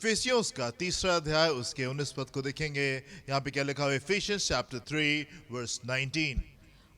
इफिसियों का तीसरा अध्याय उसके 19 पद को देखेंगे। यहाँ पे क्या लिखा हुआ है? Ephesians chapter 3 verse 19।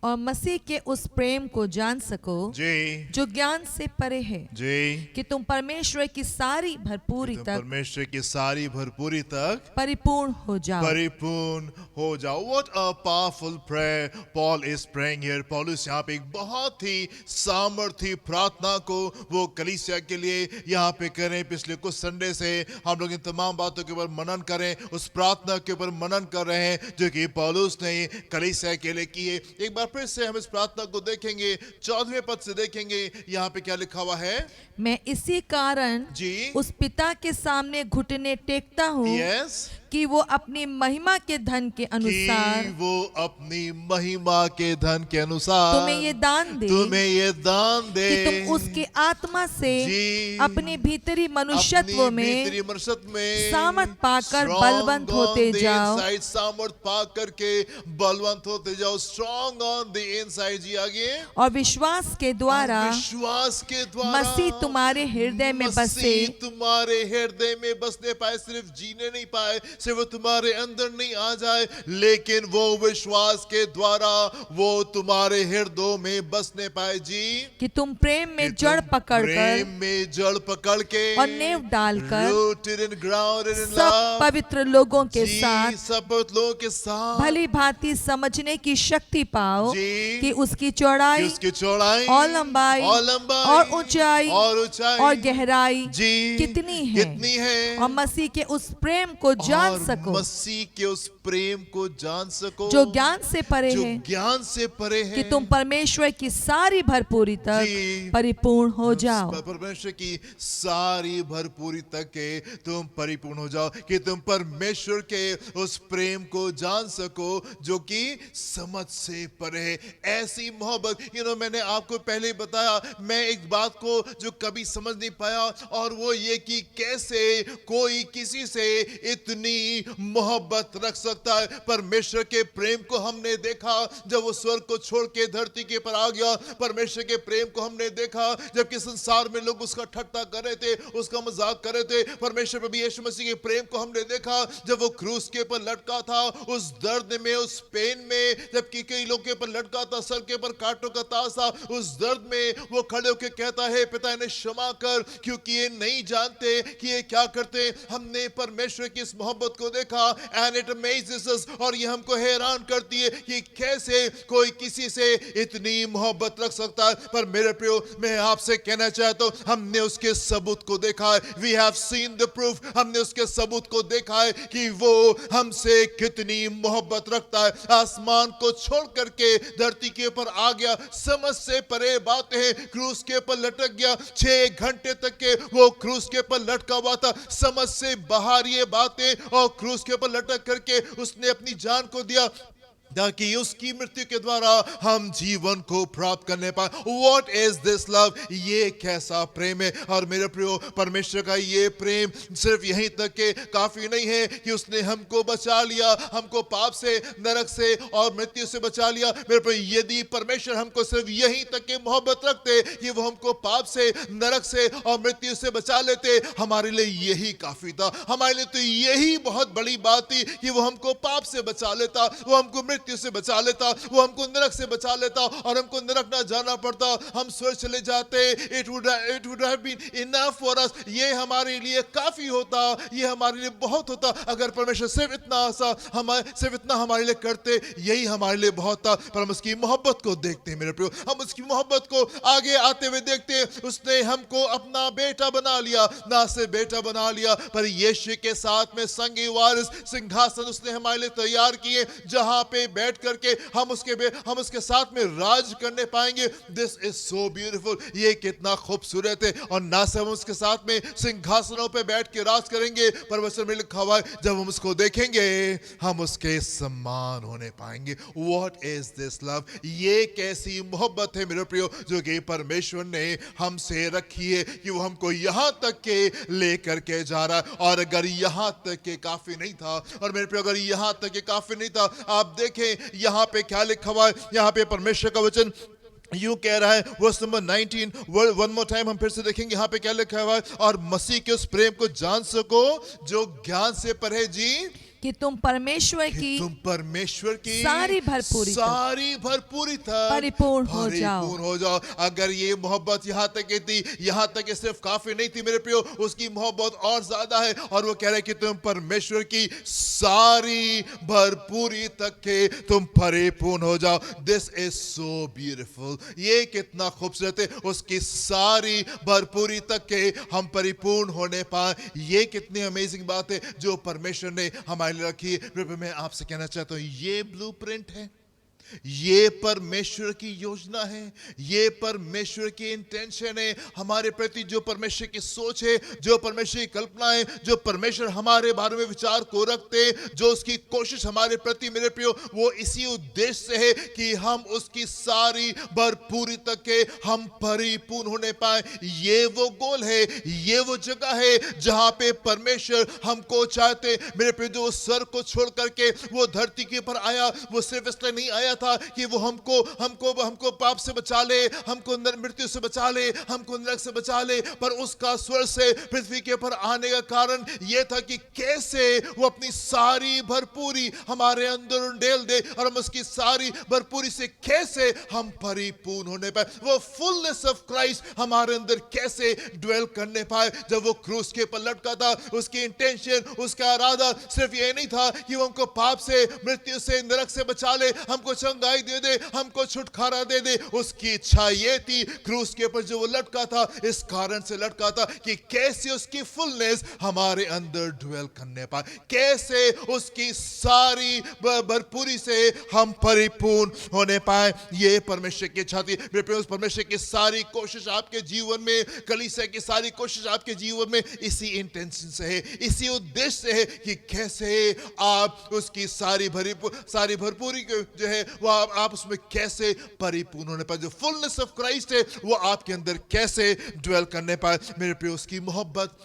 और मसीह के उस प्रेम को जान सको जी जो ज्ञान से परे है, जी कि तुम परमेश्वर की सारी भरपूरी तुम तक परमेश्वर की सारी भरपूरी तक परिपूर्ण हो जाओ। परिपूर्ण हो जाओ। What a powerful prayer Paul is praying here. पौलुस यहाँ पे एक बहुत ही सामर्थी प्रार्थना को वो कलीसिया के लिए यहाँ पे करें। पिछले कुछ संडे से हम लोग इन तमाम बातों के ऊपर मनन करें, उस प्रार्थना के ऊपर मनन कर रहे हैं जो कि पौलुस ने कलीसिया के लिए की है। एक बार फिर से हम इस प्रार्थना को देखेंगे, 14वें पद से देखेंगे। यहाँ पे क्या लिखा हुआ है? मैं इसी कारण जी उस पिता के सामने घुटने टेकता हूँ यस कि वो अपनी महिमा के धन के अनुसार कि वो अपनी महिमा के धन के अनुसार तुम्हें ये दान दे, तुम्हें ये दान दे कि तुम उसके आत्मा से जी अपने भीतरी मनुष्यत्व में सामर्थ पाकर बलवंत होते जाओ। सामर्थ पा करके बलवंत होते जाओ। Strong on the inside. जी आगे। और विश्वास के द्वारा विश्वास के द्वारा मसीह तुम्हारे हृदय में बसे। मसीह तुम्हारे हृदय में बसने पाए। सिर्फ जीने नहीं पाए, सिर्फ वो तुम्हारे अंदर नहीं आ जाए, लेकिन वो विश्वास के द्वारा वो तुम्हारे हृदय में बसने पाए। जी कि तुम प्रेम में जड़ पकड़कर, प्रेम में जड़ पकड़ के और नेव डालकर rooted and grounded in सब love, पवित्र लोगों के जी, साथ सब पवित्र लोगों के साथ भली भांति समझने की शक्ति पाओ जी, कि उसकी चौड़ाई कि उसकी चौड़ाई और लंबाई और ऊंचाई और गहराई जी कितनी है, और मसीह के उस प्रेम को जान और सको मसीह के उस प्रेम को जान सको जो ज्ञान से परे जो है, ज्ञान से परे है, कि तुम परमेश्वर की सारी भरपूरी तक जी, परिपूर्ण हो जाओ। परमेश्वर की सारी भरपूरी तक के तुम परिपूर्ण हो जाओ, कि तुम परमेश्वर के उस प्रेम को जान सको जो कि समझ से परे है। ऐसी मोहब्बत, मैंने आपको पहले ही बताया, मैं एक बात को जो कभी समझ नहीं पाया, और वो ये कि कैसे कोई किसी से इतनी मोहब्बत रख सकता है। परमेश्वर के प्रेम को हमने देखा जब वो स्वर्ग को छोड़ के धरती के पर आ गया। परमेश्वर के प्रेम को हमने देखा जबकि संसार में लोग उसका ठट्टा कर रहे थे, उसका मजाक कर रहे थे। परमेश्वर प्रभु यीशु मसीह के प्रेम को हमने देखा जब वो क्रूस के ऊपर लटका था, उस दर्द में, उस पेन में, जबकि कई लोग के ऊपर लटका था, सर के ऊपर कांटों का ताज था, उस दर्द में वो खड़े होकर कहता है, पिता इन्हें क्षमा कर क्योंकि ये नहीं जानते कि ये क्या करते। हमने परमेश्वर की इस मोहब्बत को देखा, एंड इट अमेजेस अस, और ये हमको हैरान करती है कि कैसे कोई किसी से इतनी मोहब्बत रख सकता है। पर मेरे प्रियो, मैं आपसे कहना चाहता हूं, हमने उसके सबूत को देखा है। We have seen the proof. हमने उसके सबूत को देखा है कि वो हमसे कितनी मोहब्बत रखता है। आसमान को छोड़ करके धरती के ऊपर आ गया, समझ से परे बातें, क्रूस के ऊपर लटक गया, 6 घंटे तक के वो क्रूस के ऊपर लटका हुआ था। समझ से बाहर ये बातें, और क्रूस के ऊपर लटक करके उसने अपनी जान को दिया ताकि उसकी मृत्यु के द्वारा हम जीवन को प्राप्त करने पाए। What is this love? ये कैसा प्रेम है। और मेरे प्रियो, परमेश्वर का ये प्रेम सिर्फ यहीं तक के काफी नहीं है कि उसने हमको बचा लिया, हमको पाप से, नरक से और मृत्यु से बचा लिया। मेरे प्रियो, यदि परमेश्वर हमको सिर्फ यहीं तक के मोहब्बत रखते कि वो हमको पाप से, नरक से और मृत्यु से बचा लेते, हमारे लिए यही काफी था। हमारे लिए तो यही बहुत बड़ी बात थी कि वो हमको पाप से बचा लेता, वो हमको मृत्यु से बचा लेता, वो हमको नरक से बचा लेता, और हमको नरक ना जाना पड़ता, हम स्वर्ग चले जाते। It would have been enough for us. ये हमारे लिए काफी होता, ये हमारे लिए बहुत होता। अगर परमेश्वर सिर्फ इतना हमारे लिए करते, यही हमारे लिए बहुत था। पर हम उसकी मोहब्बत को देखते हैं मेरे प्रियो, हम उसकी मोहब्बत को आगे आते हुए देखते हैं। उसने हमको अपना बेटा बना लिया, ना सिर्फ बेटा बना लिया, पर यीशु के साथ में संगी वारिस सिंहासन उसने हमारे लिए तैयार किए, जहां पे बैठ करके हम उसके साथ में राज करने पाएंगे। This is so beautiful. ये कितना खूबसूरत है। और ना सिर्फ हम उसके साथ में सिंहासनों पे बैठ के राज करेंगे, पर वचन में लिखा हुआ है जब हम उसको देखेंगे हम उसके समान होने पाएंगे। What is this love? ये कैसी मोहब्बत है मेरे प्रियो जो कि परमेश्वर ने हमसे रखी है कि वो हमको यहां तक के लेकर के जा रहा है। और अगर यहां तक के काफी नहीं था, और मेरे प्रियो अगर यहां तक के काफी नहीं था, आप देखें यहाँ पे क्या लिखा हुआ है। यहाँ पे परमेश्वर का वचन यूं कह रहा है verse number 19, one more time हम फिर से देखेंगे यहाँ पे क्या लिखा हुआ है, और मसीह के उस प्रेम को जान सको जो ज्ञान से परे जी, कि तुम परमेश्वर कि की तुम परमेश्वर की सारी भरपूरी तक परिपूर्ण हो जाओ। परिपूर्ण हो जाओ। अगर ये मोहब्बत यहाँ तक की थी, यहाँ तक ये सिर्फ काफी नहीं थी मेरे प्रियो, उसकी मोहब्बत और ज्यादा है, और वो कह रहे हैं कि तुम परमेश्वर की सारी भरपूरी तक के तुम परिपूर्ण हो जाओ। दिस इज सो ब्यूटीफुल, ये कितना खूबसूरत है, उसकी सारी भरपूरी तक के हम परिपूर्ण होने पाए। ये कितनी अमेजिंग बात है जो परमेश्वर ने हमारे लिए रखी है। मैं आपसे कहना चाहता हूं, ये ब्लूप्रिंट है, ये परमेश्वर की योजना है, ये परमेश्वर की इंटेंशन है हमारे प्रति, जो परमेश्वर की सोच है, जो परमेश्वर की कल्पना है, जो परमेश्वर हमारे बारे में विचार को रखते, जो उसकी कोशिश हमारे प्रति मेरे प्रियो, वो इसी उद्देश्य से है कि हम उसकी सारी भरपूरी तक के हम परिपूर्ण होने पाए। ये वो गोल है, ये वो जगह है जहां पे परमेश्वर हमको चाहते मेरे प्रियो। जो सर को छोड़ करके वो धरती के ऊपर आया, वो सिर्फ इसलिए नहीं आया था कि वो हमको पाप से बचा ले, हमको मृत्यु से बचा ले, हमको नरक से बचा ले, पर उसका स्वर्ग से पृथ्वी के ऊपर आने का कारण यह था कि कैसे वो अपनी सारी भरपूरी हमारे अंदर उंडेल दे, और हम उसकी सारी भरपूरी से कैसे हम परिपूर्ण होने पाए, वो फुलनेस ऑफ क्राइस्ट हमारे अंदर कैसे ड्वेल करने पाए। जब वो क्रूस के ऊपर लटका था, उसकी इंटेंशन, उसका इरादा सिर्फ ये नहीं था कि वो हमको पाप से, मृत्यु से, नरक से बचा ले, हमको चंगाई दे दे, हमको छुटकारा दे दे। उसकी इच्छा ये थी, क्रूस के ऊपर जो वो लटका था, इस कारण से लटका था कि कैसे उसकी फुलनेस हमारे अंदर ड्वेल करने पाए, कैसे उसकी सारी भरपूरी से हम परिपूर्ण होने पाए। ये परमेश्वर की इच्छा थी मेरे प्रिय। उस परमेश्वर की सारी कोशिश आपके जीवन में, कलीसिया की सारी कोशिश आपके जीवन में इसी इंटेंशन से है, इसी उद्देश्य से है कि कैसे आप उसकी सारी भरपूरी जो है वो आप उसमें कैसे परिपूर्ण होने पाए। जो फुलनेस ऑफ क्राइस्ट है वो आपके अंदर कैसे ड्वेल करने पाए मेरे प्रिय। उसकी मोहब्बत,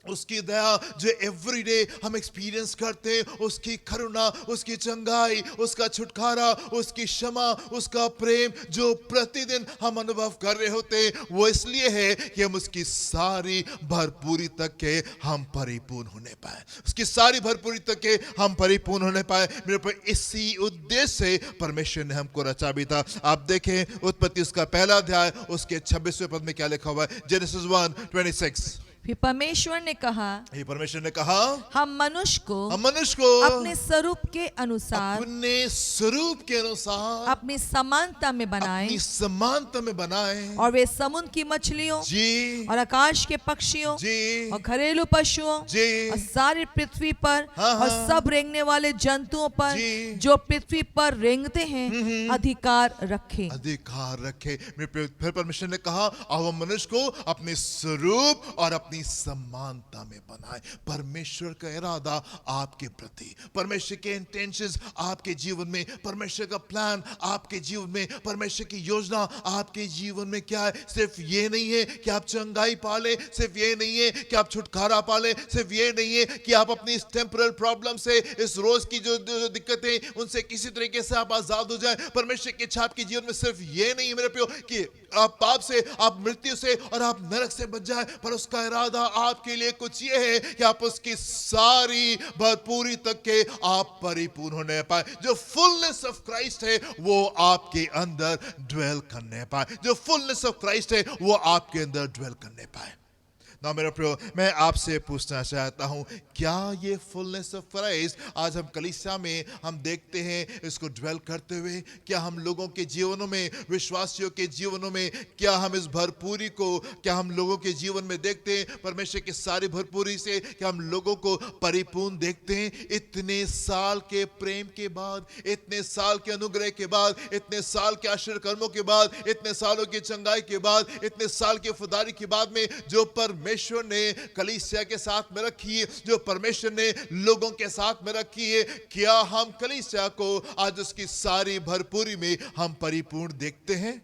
उसकी दया जो एवरीडे हम एक्सपीरियंस करते हैं, उसकी करुणा, उसकी चंगाई, उसका छुटकारा, उसकी क्षमा, उसका प्रेम जो प्रतिदिन हम अनुभव कर रहे होते हैं, वो इसलिए है कि हम उसकी सारी भरपूरी तक के हम परिपूर्ण होने पाए, उसकी सारी भरपूरी तक के हम परिपूर्ण होने पाए मेरे पर। इसी उद्देश्य से परमेश्वर ने हमको रचा भी था। आप देखें उत्पत्ति उसका पहला अध्याय, उसके 26वें पद में क्या लिखा हुआ है, जेनेसिस 1:26। फिर परमेश्वर ने कहा, ये परमेश्वर ने कहा, हम मनुष्य को अपने स्वरूप के अनुसार, अपनी समानता में बनाएं, अपनी समानता में बनाएं, और वे समुद्र की मछलियों जी, और आकाश के पक्षियों जी, और घरेलू पशुओं जी, और सारी पृथ्वी पर हाँ, और सब रेंगने वाले जंतुओं पर जी, जो पृथ्वी पर रेंगते हैं अधिकार रखे। फिर परमेश्वर ने कहा, अब हम मनुष्य को अपने स्वरूप और अपनी समानता में बनाए। परमेश्वर का इरादा आपके प्रति, परमेश्वर के इंटेंशंस आपके जीवन में, परमेश्वर का प्लान आपके जीवन में, परमेश्वर की योजना आपके जीवन में क्या है। सिर्फ ये नहीं है कि आप चंगाई पाले, सिर्फ ये नहीं है कि आप छुटकारा पाले, सिर्फ ये नहीं है कि आप अपनी इस टेम्परल प्रॉब्लम से, इस रोज की जो दिक्कतें, उनसे किसी तरीके से आप आजाद हो जाए। परमेश्वर की इच्छा आपके जीवन में सिर्फ ये नहीं है मेरे प्रियो कि आप पाप से, आप मृत्यु से और आप नरक से बच जाए, पर उसका इरादा आपके लिए कुछ ये है कि आप उसकी सारी भरपूरी तक के आप परिपूर्ण होने पाए। जो फुलनेस ऑफ क्राइस्ट है वो आपके अंदर ड्वेल करने पाए, जो फुलनेस ऑफ क्राइस्ट है वो आपके अंदर ड्वेल करने पाए। ना मेरा प्रियो, मैं आपसे पूछना चाहता हूं, क्या ये फुलनेस ऑफ क्राइस्ट आज हम कलीसिया में हम देखते हैं इसको ड्वेल करते हुए? क्या हम लोगों के जीवनों में, विश्वासियों के जीवनों में, क्या हम इस भरपूरी को, क्या हम लोगों के जीवन में देखते हैं? परमेश्वर की सारी भरपूरी से क्या हम लोगों को परिपूर्ण देखते हैं? इतने साल के प्रेम के बाद, इतने साल के अनुग्रह के बाद, इतने साल के आश्चर्य कर्मों के बाद, इतने सालों की चंगाई के बाद, इतने साल की वफादारी के बाद में जो परमेश्वर ने कलीसिया के साथ में रखी है, जो परमेश्वर ने लोगों के साथ में रखी है, क्या हम कलीसिया को आज उसकी सारी भरपूरी में हम परिपूर्ण देखते हैं?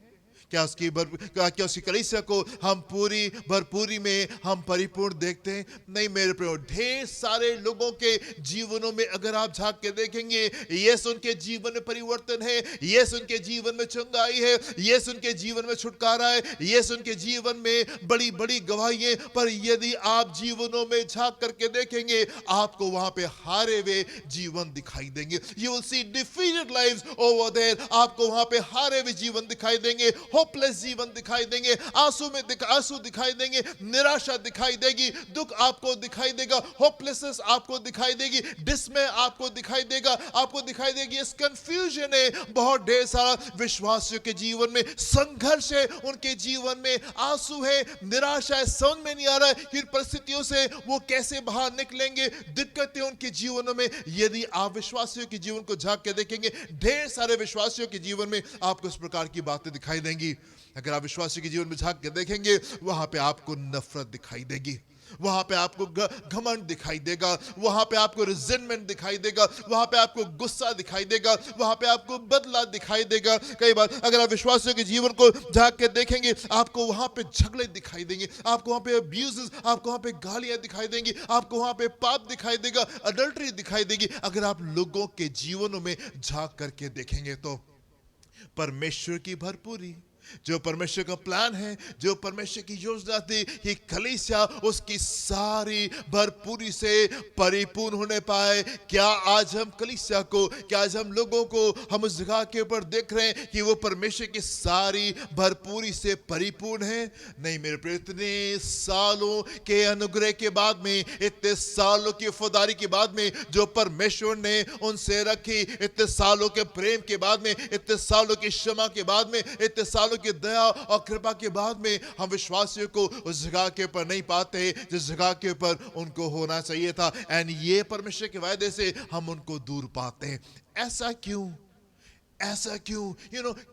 क्या उसकी कलीसिया को हम पूरी भरपूरी में हम परिपूर्ण देखते हैं? नहीं मेरे प्रियो, ढेर सारे लोगों के जीवनों में अगर आप झांक के देखेंगे, यीशु उनके जीवन में परिवर्तन है, यीशु उनके जीवन में चंगाई है, यीशु उनके जीवन में छुटकारा है, यीशु उनके जीवन में बड़ी बड़ी गवाही। पर यदि आप जीवनों में झांक करके देखेंगे, आपको वहां पे हारे हुए जीवन दिखाई देंगे। You will see defeated lives over there. आपको वहां पे हारे हुए जीवन दिखाई देंगे, होपलेस जीवन दिखाई देंगे, आंसू दिखाई देंगे, निराशा दिखाई देगी, दुख आपको दिखाई देगा, होपलेसनेस आपको दिखाई देगी, डिसमे आपको दिखाई देगा, आपको दिखाई देगी। इस कंफ्यूजन है बहुत ढेर सारा विश्वासियों के जीवन में, संघर्ष है उनके जीवन में, आंसू है, निराशा है, समझ में नहीं आ रहा है कि परिस्थितियों से वो कैसे बाहर निकलेंगे, दिक्कतें उनके जीवनों में। यदि आप विश्वासियों के जीवन को झांक के देखेंगे, ढेर सारे विश्वासियों के जीवन में आपको इस प्रकार की बातें दिखाई देंगी। अगर आप विश्वासियों के जीवन में झांक के देखेंगे, वहां पे आपको नफरत दिखाई देगी, वहां पे आपको घमंड दिखाई देगा, वहां पे आपको रिजेंटमेंट दिखाई देगा, वहां पे आपको गुस्सा दिखाई देगा, वहां पे आपको बदला दिखाई देगा। कई बार अगर आप विश्वासियों के जीवन को झांक के देखेंगे, आपको वहां पे झगड़े दिखाई देंगे, आपको वहां पे अब्यूजेस, आपको वहां पे गालियां दिखाई देंगी, आपको वहां पे पाप दिखाई देगा, अडल्ट्री दिखाई देगी। अगर आप लोगों के जीवनों में झांक करके देखेंगे तो परमेश्वर की भरपूरी, जो परमेश्वर का प्लान है, जो परमेश्वर की योजना थी कि कलीसिया उसकी सारी भरपूरी से परिपूर्ण होने पाए। क्या आज हम कलीसिया को, क्या आज हम लोगों को हम उस जगह के ऊपर देख रहे हैं कि वो परमेश्वर की सारी भरपूरी से परिपूर्ण है? नहीं मेरे प्रिय, इतने सालों के अनुग्रह के बाद में, इतने सालों की वफादारी के बाद में जो परमेश्वर ने उनसे रखी, इतने सालों के प्रेम के बाद में, इतने सालों की क्षमा के बाद में, इतने सालों की दया और कृपा के बाद में, हम विश्वासियों को उस जगह के ऊपर नहीं पाते जिस जगह के ऊपर उनको होना चाहिए था। एंड ये परमेश्वर के वायदे से हम उनको दूर पाते हैं। ऐसा क्यों? ऐसा क्यों?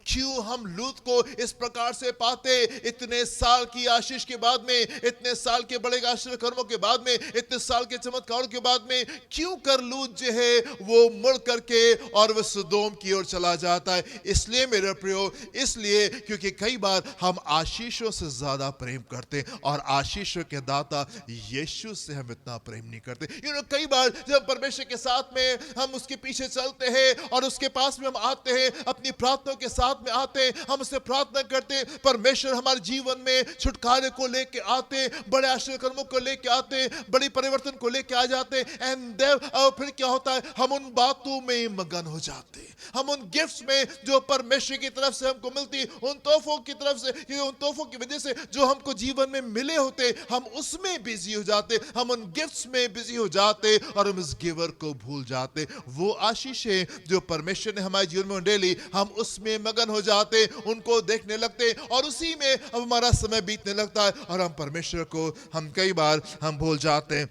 क्यों हम लूत को इस प्रकार से पाते? इतने साल की आशीष के बाद में, इतने साल के बड़े आशीर्वाद कर्मों के बाद में, इतने साल के चमत्कारों के बाद में, क्यों कर लूत जो है वो मुड़ करके और वह सदोम की ओर चला जाता है? इसलिए मेरे प्रियो, इसलिए क्योंकि कई बार हम आशीषों से ज्यादा प्रेम करते हैं, और आशीषों के दाता यीशु से हम इतना प्रेम नहीं करते। कई बार जब परमेश्वर के साथ में हम उसके पीछे चलते हैं और उसके पास में हम आते हैं, अपनी प्रार्थनाओं के साथ में आते हैं, हम उससे प्रार्थना करते हैं, परमेश्वर हमारे जीवन में छुटकारे को लेके आते हैं, बड़े आश्चर्य कर्मों को लेके आते हैं, बड़ी परिवर्तन को लेके आ जाते हैं। एंड फिर क्या होता है? हम उन बातों में मगन हो जाते हैं, हम उन गिफ्ट्स में जो परमेश्वर की तरफ से हमको मिलती है, उन तोहफों की तरफ से, उन तोहफों की वजह से जो हमको जीवन में मिले होते, हम उसमें बिजी हो जाते, हम उन गिफ्ट्स में बिजी हो जाते, और हम इस गिवर को भूल जाते। वो आशीष है जो परमेश्वर ने हमारे जीवन में डेली, हम उसमें मगन हो जाते, उनको देखने लगते, और उसी में अब हमारा समय बीतने लगता है, और हम परमेश्वर को हम कई बार हम भूल जाते हैं।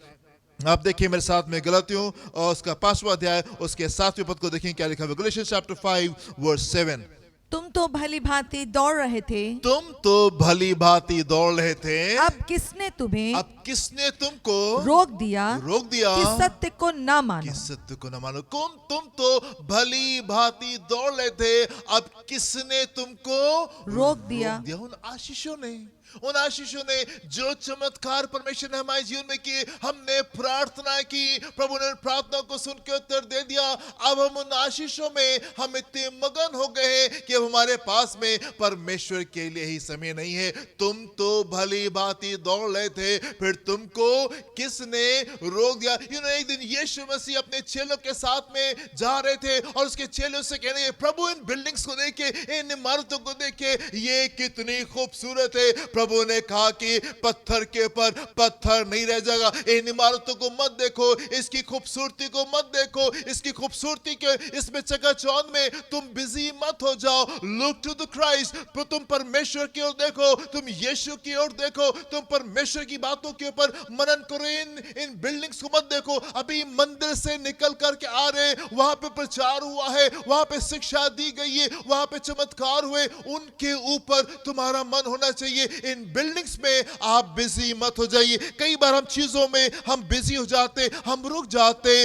आप देखिए मेरे साथ में गलातियों और उसका 5वां अध्याय उसके 7वें पद को देखें, क्या लिखा है? गलातियंस चैप्टर 5 वर्स 7। तुम तो भली भांति दौड़ रहे थे, तुम तो भली भांति दौड़ रहे थे, अब किसने तुम्हें, अब किसने तुमको रोक दिया कि सत्य को न मानो? कि सत्य को न मानो। तुम तो भली भांति दौड़ रहे थे, अब किसने तुमको रोक दिया? उन आशीषों ने, उन आशीषों ने जो चमत्कार परमेश्वर ने हमारे जीवन में किए, हमने प्रार्थना की, प्रभु ने प्रार्थना को सुन के उत्तर दे दिया। अब हम उन आशीषों में हम इतने मगन हो गए कि अब हमारे पास में परमेश्वर के लिए ही समय नहीं है। तुम तो भली भांति दौड़ रहे थे, फिर तुमको किसने रोक दिया? एक दिन यीशु मसीह अपने चेलों के साथ में जा रहे थे, और उसके चेलों से कह रहे, प्रभु इन बिल्डिंग्स को देखे, इन इमारतों को देखे, ये कितनी खूबसूरत है। प्रभु ने कहा कि पत्थर के ऊपर पत्थर नहीं रह जाएगा। इन इमारतों को मत देखो, इसकी खूबसूरती को मत देखो, इसकी खूबसूरती के इसमें चकाचौंध में तुम बिजी मत हो जाओ। लुक टू द क्राइस्ट, तुम परमेश्वर की ओर देखो, तुम यीशु की ओर देखो, तुम परमेश्वर की बातों के ऊपर मनन करो। इन बिल्डिंग्स को मत देखो। अभी मंदिर से निकल करके आ रहे, वहां पे प्रचार हुआ है, वहां पे शिक्षा दी गई है, वहां पे चमत्कार हुए, उनके ऊपर तुम्हारा मन होना चाहिए। इन बिल्डिंग्स में आप बिजी मत हो जाइए। कई बार हम चीजों में हम बिजी हो जाते, हम रुक जाते।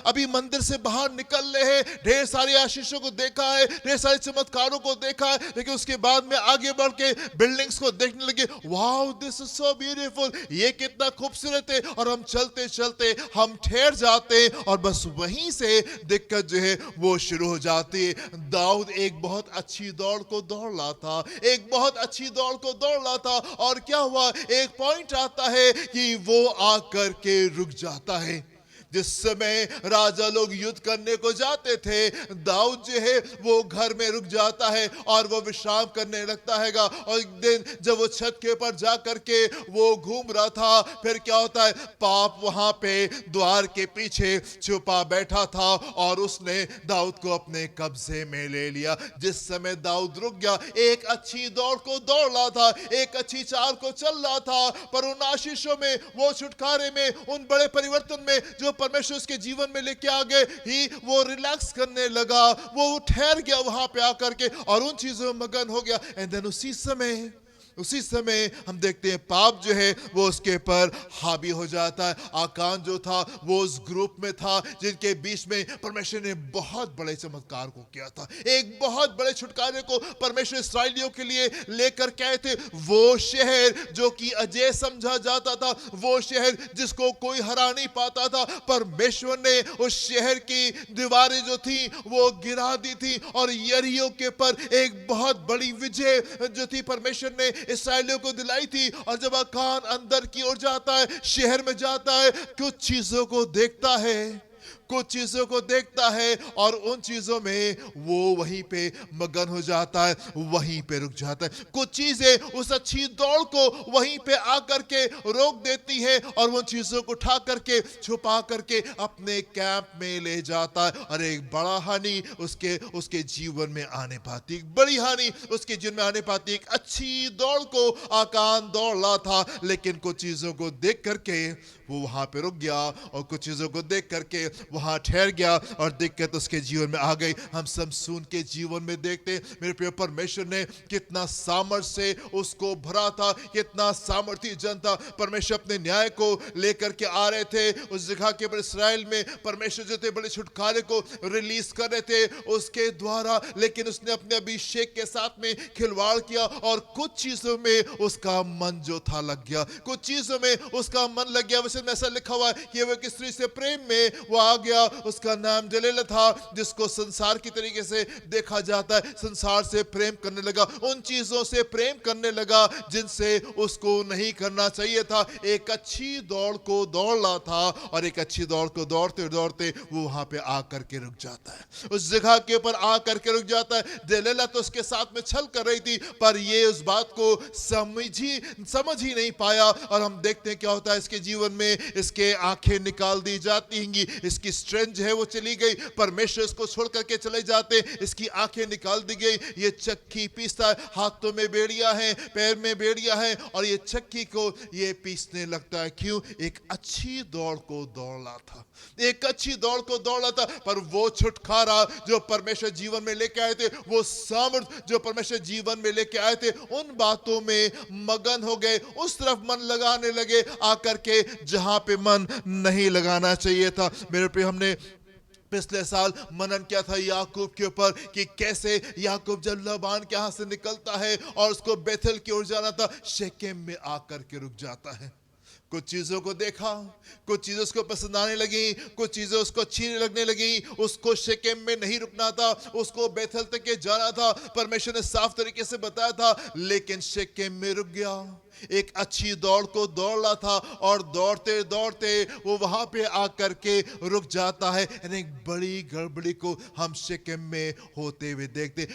अभी मंदिर से बाहर निकल रहे हैं, ढेर सारी आशीषों को देखा है, ढेर सारे चमत्कारों को देखा है, लेकिन उसके बाद में आगे बढ़ के बिल्डिंग्स को देखने लगे, wow this is so beautiful, ये कितना खूबसूरत है, और हम चलते चलते हम ठहर जाते और बस वहीं से दिक्कत जो है वो शुरू हो जाती है। दाऊद एक बहुत अच्छी दौड़ को दौड़ रहा था, एक बहुत अच्छी दौड़ को दौड़ रहा था, और क्या हुआ, एक पॉइंट आता है कि वो आकर के रुक जाता है। जिस समय राजा लोग युद्ध करने को जाते थे, दाऊद जो है वो घर में रुक जाता है और वो विश्राम करने लगता है। और एक दिन जब वो छत के ऊपर जा करके वो घूम रहा था, फिर क्या होता है, पाप वहां पे द्वार के पीछे छुपा बैठा था और उसने दाऊद को अपने कब्जे में ले लिया। जिस समय दाऊद रुक गया, एक अच्छी दौड़ को दौड़ रहा था, एक अच्छी चाल को चल रहा था, पर उन आशीषों में, वो छुटकारे में, उन बड़े परिवर्तन में जो परमेश्वर उसके जीवन में लेके आ गए, ही वो रिलैक्स करने लगा, वो ठहर गया वहां पे आकर के और उन चीजों में मगन हो गया। एंड देन उसी समय हम देखते हैं पाप जो है वो उसके पर हावी हो जाता है। आकान जो था वो उस ग्रुप में था जिनके बीच में परमेश्वर ने बहुत बड़े चमत्कार को किया था, एक बहुत बड़े छुटकारे को परमेश्वर इस्राएलियों के लिए लेकर के आए थे। वो शहर जो कि अजय समझा जाता था, वो शहर जिसको कोई हरा नहीं पाता था, परमेश्वर ने उस शहर की दीवारें जो थी वो गिरा दी थी और यरीहो के पर एक बहुत बड़ी विजय जो थी परमेश्वर ने इस्राएलियों को दिलाई थी। और जब आकान अंदर की ओर जाता है, शहर में जाता है, कुछ चीजों को देखता है, कुछ चीजों को देखता है और उन चीजों में वो वहीं पे मगन हो जाता है, वहीं पे रुक जाता है। कुछ चीजें उस अच्छी दौड़ को वहीं पे आकर के रोक देती है और उन चीजों को उठा करके छुपा करके अपने कैंप में ले जाता है, और एक बड़ा हानि उसके जीवन में आने पाती, एक बड़ी हानि उसके जीवन में आने पाती। एक अच्छी दौड़ को आकान दौड़ रहा था, लेकिन कुछ चीजों को देख करके वो वहां पे रुक गया और कुछ चीजों को देख करके वहां ठहर गया और दिक्कत उसके जीवन में आ गई। हम समसून के जीवन में देखते हैं, मेरे प्रिय, परमेश्वर ने कितना सामर्थ्य से उसको भरा था, कितना सामर्थ्य जन था। परमेश्वर अपने न्याय को लेकर के आ रहे थे उस जगह के ऊपर, इस्राएल में परमेश्वर जो थे बड़े छुटकारे को रिलीज कर रहे थे उसके द्वारा, लेकिन उसने अपने अभिषेक के साथ में खिलवाड़ किया और कुछ चीजों में उसका मन जो था लग गया, कुछ चीजों में उसका मन लग गया। वैसे में ऐसा लिखा हुआ है कि वो एक स्त्री से प्रेम में वो आ गया, उसका नाम जलेला था, जिसको संसार की तरीके से देखा जाता है। संसार से प्रेम करने लगा, उन चीजों से प्रेम करने लगा जिनसे उसको नहीं करना चाहिए था। एक अच्छी दौड़ को दौड़ रहा था और एक अच्छी दौड़ को दौड़ते दौड़ते वो वहां पे आकर के रुक जाता है, उस जगह के ऊपर आकर के रुक जाता है। जलेला तो उसके साथ में छल कर रही थी, पर ये उस बात को समझ ही नहीं पाया। और हम देखते हैं क्या होता है इसके जीवन में, इसके आंखें निकाल दी जाती हैं, इसकी स्ट्रेंथ जो है वो चली गई, परमेश्वर इसको छोड़ करके चले जाते, इसकी आंखें निकाल दी गई। ये चक्की पीसता है, हाथों में बेड़ियां हैं, पैर में बेड़ियां हैं, और ये चक्की को ये पीसने लगता है। क्यों? एक अच्छी दौड़ को दौड़ रहा था, एक अच्छी दौड़ को दौड़ रहा था, पर वो छुटकारा जो परमेश्वर जीवन में लेके आए थे, वो सामर्थ जो परमेश्वर जीवन में लेके आए थे, उन बातों में मगन हो गए, उस तरफ मन लगाने लगे आकर के जहां पे मन नहीं लगाना चाहिए था। मेरे पे हमने पिछले साल मनन किया था याकूब के ऊपर कि कैसे याकूब जब लाबान के यहां से निकलता है और उसको बेथेल की ओर जाना था, शेकेम में आकर के रुक जाता है। कुछ चीजों को देखा, कुछ चीजें उसको पसंद आने लगी, कुछ चीजें उसको अच्छी लगने लगी। उसको शेकेम में नहीं रुकना था, उसको बेथेल तक के जाना था, परमेश्वर ने साफ तरीके से बताया था, लेकिन शेकेम में रुक गया। एक अच्छी दौड़ को दौड़ रहा था और दौड़ते दौड़ते वो वहां पे आकर के रुक जाता है। एक बड़ी गड़बड़ी को हम शेकेम में होते हुए देखते।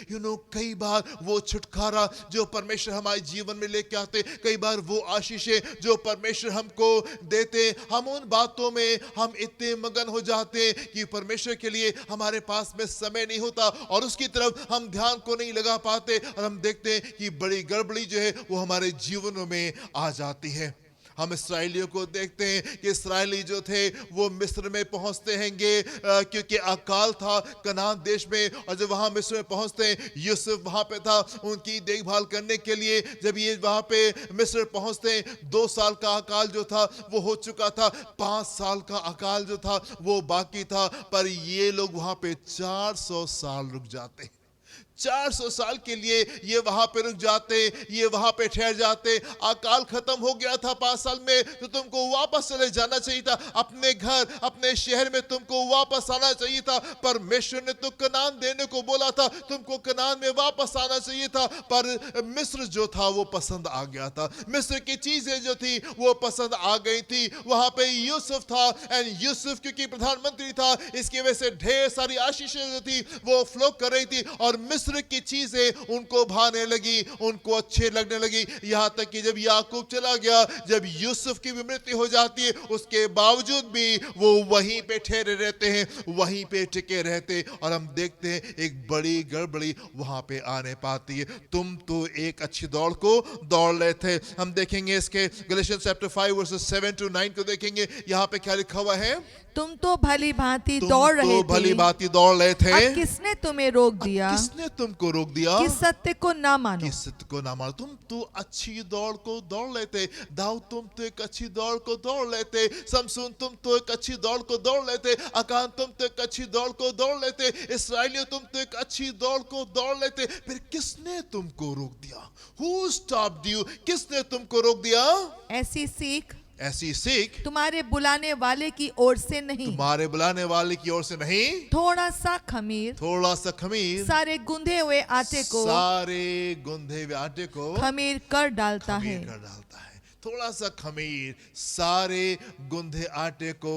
कई बार वो छुटकारा जो परमेश्वर हमारे जीवन में लेके आते, कई बार वो आशीषें जो परमेश्वर हमको देते, हम उन बातों में हम इतने मगन हो जाते कि परमेश्वर के लिए हमारे पास में समय नहीं होता और उसकी तरफ हम ध्यान को नहीं लगा पाते, और हम देखते हैं कि बड़ी गड़बड़ी जो है वो हमारे जीवनों में आ जाती है। हम इसराइलियों को देखते हैं कि इसराइली जो थे वो मिस्र में पहुंचते हैंगे क्योंकि अकाल था कनान देश में, और जब वहां मिस्र में पहुंचते हैं यूसुफ वहां पे था उनकी देखभाल करने के लिए। जब ये वहां पे मिस्र पहुंचते हैं 2 साल का अकाल जो था वो हो चुका था, 5 साल का अकाल जो था वो बाकी था, पर ये लोग वहां पे 400 साल रुक जाते हैं। 400 साल के लिए ये वहां पे रुक जाते, ये वहां पे ठहर जाते। अकाल खत्म हो गया था 5 साल में, तो तुमको वापस चले जाना चाहिए था अपने घर, अपने शहर में तुमको वापस आना चाहिए था। परमेश्वर ने तो कनान देने को बोला था, तुमको कनान में वापस आना चाहिए था, पर मिस्र जो था वो पसंद आ गया था। मिस्र की चीजें जो थी वो पसंद आ गई थी। वहां पे यूसुफ था, एंड यूसुफ क्योंकि प्रधानमंत्री था, इसकी वजह से ढेर सारी आशीषें जो थी वो फ्लो कर रही थी, और मिस्र की चीजें उनको भाने लगी, उनको अच्छे लगने लगी। यहां तक कि जब याकूब चला गया, जब यूसुफ की भी मृत्यु हो जाती है, उसके बावजूद भी वो वहीं पे ठहरे रहते हैं, वहीं पे टिके रहते, और हम देखते हैं एक बड़ी गड़बड़ी वहां पे आने पाती है। तुम तो एक अच्छी दौड़ को दौड़ रहे थे। हम देखेंगे इसके गलातियंस चैप्टर 5 वर्सेस 7 to 9 को देखेंगे। यहां पे क्या लिखा हुआ है? तुम तो भली भांति दौड़ रहे थे, भली भांति दौड़ रहे थे, अब किसने तुम्हें रोक दिया किसने तुमको रोक दिया कि सत्य को ना मानो? कि सत्य को ना मानो। तुम तो अच्छी दौड़ को दौड़ लेते। दाऊद तुम तो एक अच्छी दौड़ को दौड़ लेते। समसून तुम तो एक अच्छी दौड़ को दौड़ लेते। अकान तुम तो एक अच्छी दौड़ को दौड़ लेते। इस्राएलियों तुम तो एक अच्छी दौड़ को दौड़ लेते। फिर किसने तुमको रोक दिया? Who stopped you? किसने तुमको रोक दिया? ऐसी सीख तुम्हारे बुलाने वाले की ओर से नहीं, तुम्हारे बुलाने वाले की ओर से नहीं। थोड़ा सा खमीर सारे गुंधे हुए आटे को खमीर कर डालता है। थोड़ा सा खमीर सारे गुंधे आटे को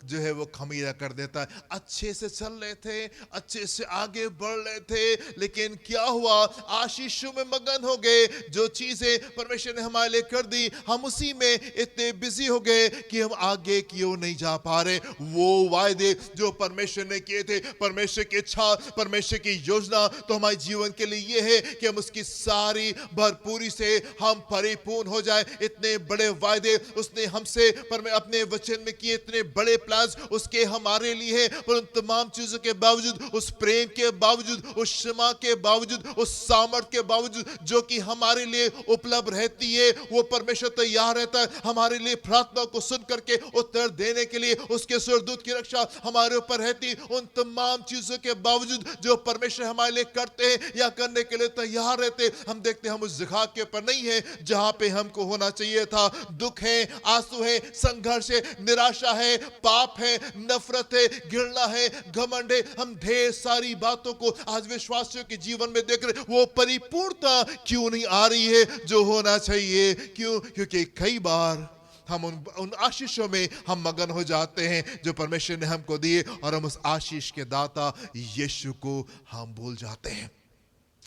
जो है वो खमीरा कर देता है। अच्छे से चल रहे थे, अच्छे से आगे बढ़ रहे थे, लेकिन क्या हुआ? आशीषों में मगन हो गए। जो चीजें परमेश्वर ने हमारे लिए कर दी, हम उसी में इतने बिजी हो गए कि हम आगे की ओर नहीं जा पा रहे। वो वायदे जो परमेश्वर ने किए थे, परमेश्वर की इच्छा, परमेश्वर की योजना तो हमारे जीवन के लिए ये है कि हम उसकी सारी भरपूरी से हम परिपूर्ण हो जाए। इतने बड़े वायदे उसने हमसे अपने वचन में किए, इतने बड़े प्लान्स उसके हमारे लिए है, पर उन तमाम चीजों के बावजूद, उस प्रेम के बावजूद, उस क्षमा के बावजूद, उस सामर्थ के बावजूद जो कि हमारे लिए उपलब्ध रहती है, वो परमेश्वर तैयार रहता है हमारे लिए प्रार्थना को सुन करके उत्तर देने के लिए। उसके स्वर्गदूत की रक्षा हमारे ऊपर रहती। उन तमाम चीजों के बावजूद जो परमेश्वर हमारे लिए करते हैं या करने के लिए तैयार रहते, हम देखते हैं हम उस जगह के ऊपर नहीं है जहां पे हमको होना चाहिए था। दुख है, आंसू है, संघर्ष है, निराशा है, पाप है, नफरत है, घृणा है, घमंड है। हम ढेर सारी बातों को आज विश्वासियों के जीवन में देख रहे, वो परिपूर्णता क्यों नहीं आ रही है जो होना चाहिए? क्यों? क्योंकि कई बार हम उन आशीषों में हम मगन हो जाते हैं जो परमेश्वर ने हमको दिए, और हम उस आशीष के दाता यीशु को हम भूल जाते हैं।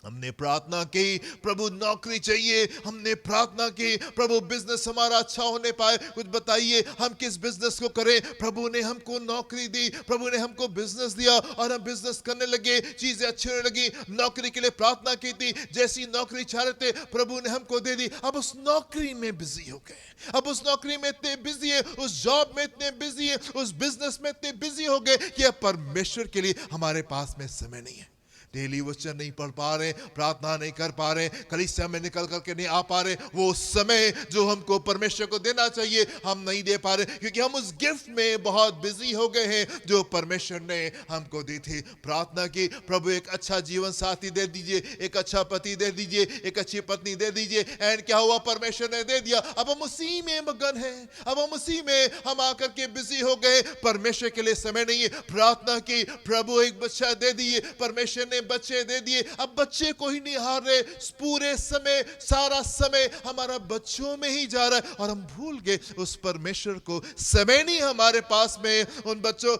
हमने प्रार्थना की प्रभु नौकरी चाहिए, हमने प्रार्थना की प्रभु बिजनेस हमारा अच्छा होने पाए, कुछ बताइए हम किस बिजनेस को करें? प्रभु ने हमको नौकरी दी, प्रभु ने हमको बिजनेस दिया, और हम बिजनेस करने लगे, चीजें अच्छी होने लगी। नौकरी के लिए प्रार्थना की थी, जैसी नौकरी चाह रहे थे प्रभु ने हमको दे दी। अब उस नौकरी में बिजी हो गए, अब उस नौकरी में इतने बिजी है, उस जॉब में इतने बिजी है, उस बिजनेस में इतने बिजी हो गए कि अब परमेश्वर के लिए हमारे पास में समय नहीं है। डेली वचन नहीं पढ़ पा रहे, प्रार्थना नहीं कर पा रहे, कलीसिया में निकल करके नहीं आ पा रहे। वो समय जो हमको परमेश्वर को देना चाहिए हम नहीं दे पा रहे, क्योंकि हम उस गिफ्ट में बहुत बिजी हो गए हैं जो परमेश्वर ने हमको दी थी। प्रार्थना की प्रभु एक अच्छा जीवन साथी दे दीजिए, एक अच्छा पति दे दीजिए, एक अच्छी पत्नी दे दीजिए। एंड क्या हुआ? परमेश्वर ने दे दिया, अब हम उसी में मगन है, अब हम उसी में हम आकर के बिजी हो गए, परमेश्वर के लिए समय नहीं है। प्रार्थना की प्रभु एक बच्चा दे दिए, परमेश्वर ने बच्चे दे दिए, अब बच्चे को ही नहीं हार रहे, पूरे समय सारा समय हमारा बच्चों में ही जा रहा है, और हम भूल गए उस परमेश्वर को। समय नहीं हमारे पास में उन बच्चों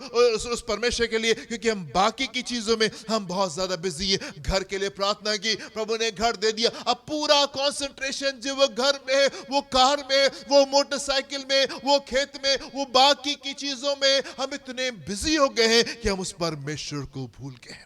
उस परमेश्वर के लिए, क्योंकि हम बाकी की चीजों में हम बहुत ज्यादा बिजी है। घर के लिए प्रार्थना की, प्रभु ने घर दे दिया, अब पूरा कंसंट्रेशन जो वो घर में, वो कार में, वो मोटरसाइकिल में, वो खेत में, वो बाकी की चीजों में हम इतने बिजी हो गए हैं कि हम उस परमेश्वर को भूल गए।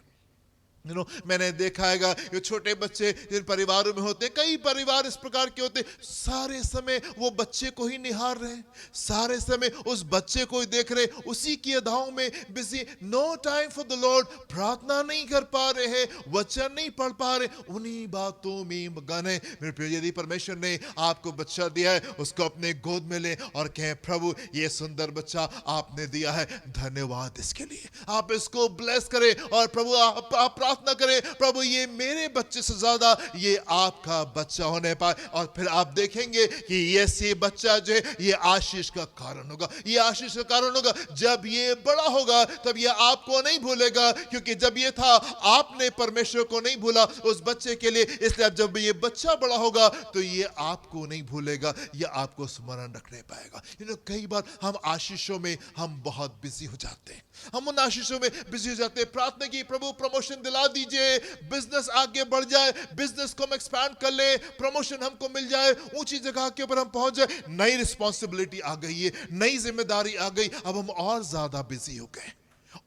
मैंने देखा हैगा ये छोटे बच्चे जिन परिवारों में होते हैं, कई परिवार इस प्रकार के होते, सारे समय वो बच्चे को ही निहार रहे हैं, सारे समय उस बच्चे को ही देख रहे, उसी की अदाओं में busy, no time for the Lord, प्रार्थना नहीं कर पा रहे हैं, वचन नहीं पढ़ पा रहे, उन्हीं बातों में मगन है। मेरे प्रिय, यदि परमेश्वर ने आपको बच्चा दिया है, उसको अपने गोद में ले और कहें, प्रभु ये सुंदर बच्चा आपने दिया है, धन्यवाद इसके लिए। आप इसको ब्लेस करें और प्रभु आप प्रार्थना करें, प्रभु ये मेरे बच्चे से ज्यादा ये आपका बच्चा होने पाए, और फिर आप देखेंगे कि ये बच्चा जो है ये आशीष का कारण होगा, ये आशीष का कारण होगा। जब ये बड़ा होगा तब ये आपको नहीं भूलेगा, क्योंकि जब ये था आपने परमेश्वर को नहीं भूला उस बच्चे के लिए, इसलिए अब जब ये बच्चा बड़ा होगा तो ये आपको नहीं भूलेगा, ये आपको स्मरण रखने पाएगा। कई बार हम आशीषों में हम बहुत बिजी हो जाते हैं, हम उन आशीषों में बिजी हो जाते हैं। प्रार्थना की, प्रभु प्रमोशन दिला दीजिए, बिजनेस आगे बढ़ जाए, बिजनेस को हम एक्सपैंड कर ले, प्रमोशन हमको मिल जाए, ऊंची जगह के ऊपर हम पहुंच जाए। नई रिस्पॉन्सिबिलिटी आ गई है, नई जिम्मेदारी आ गई, अब हम और ज्यादा बिजी हो गए,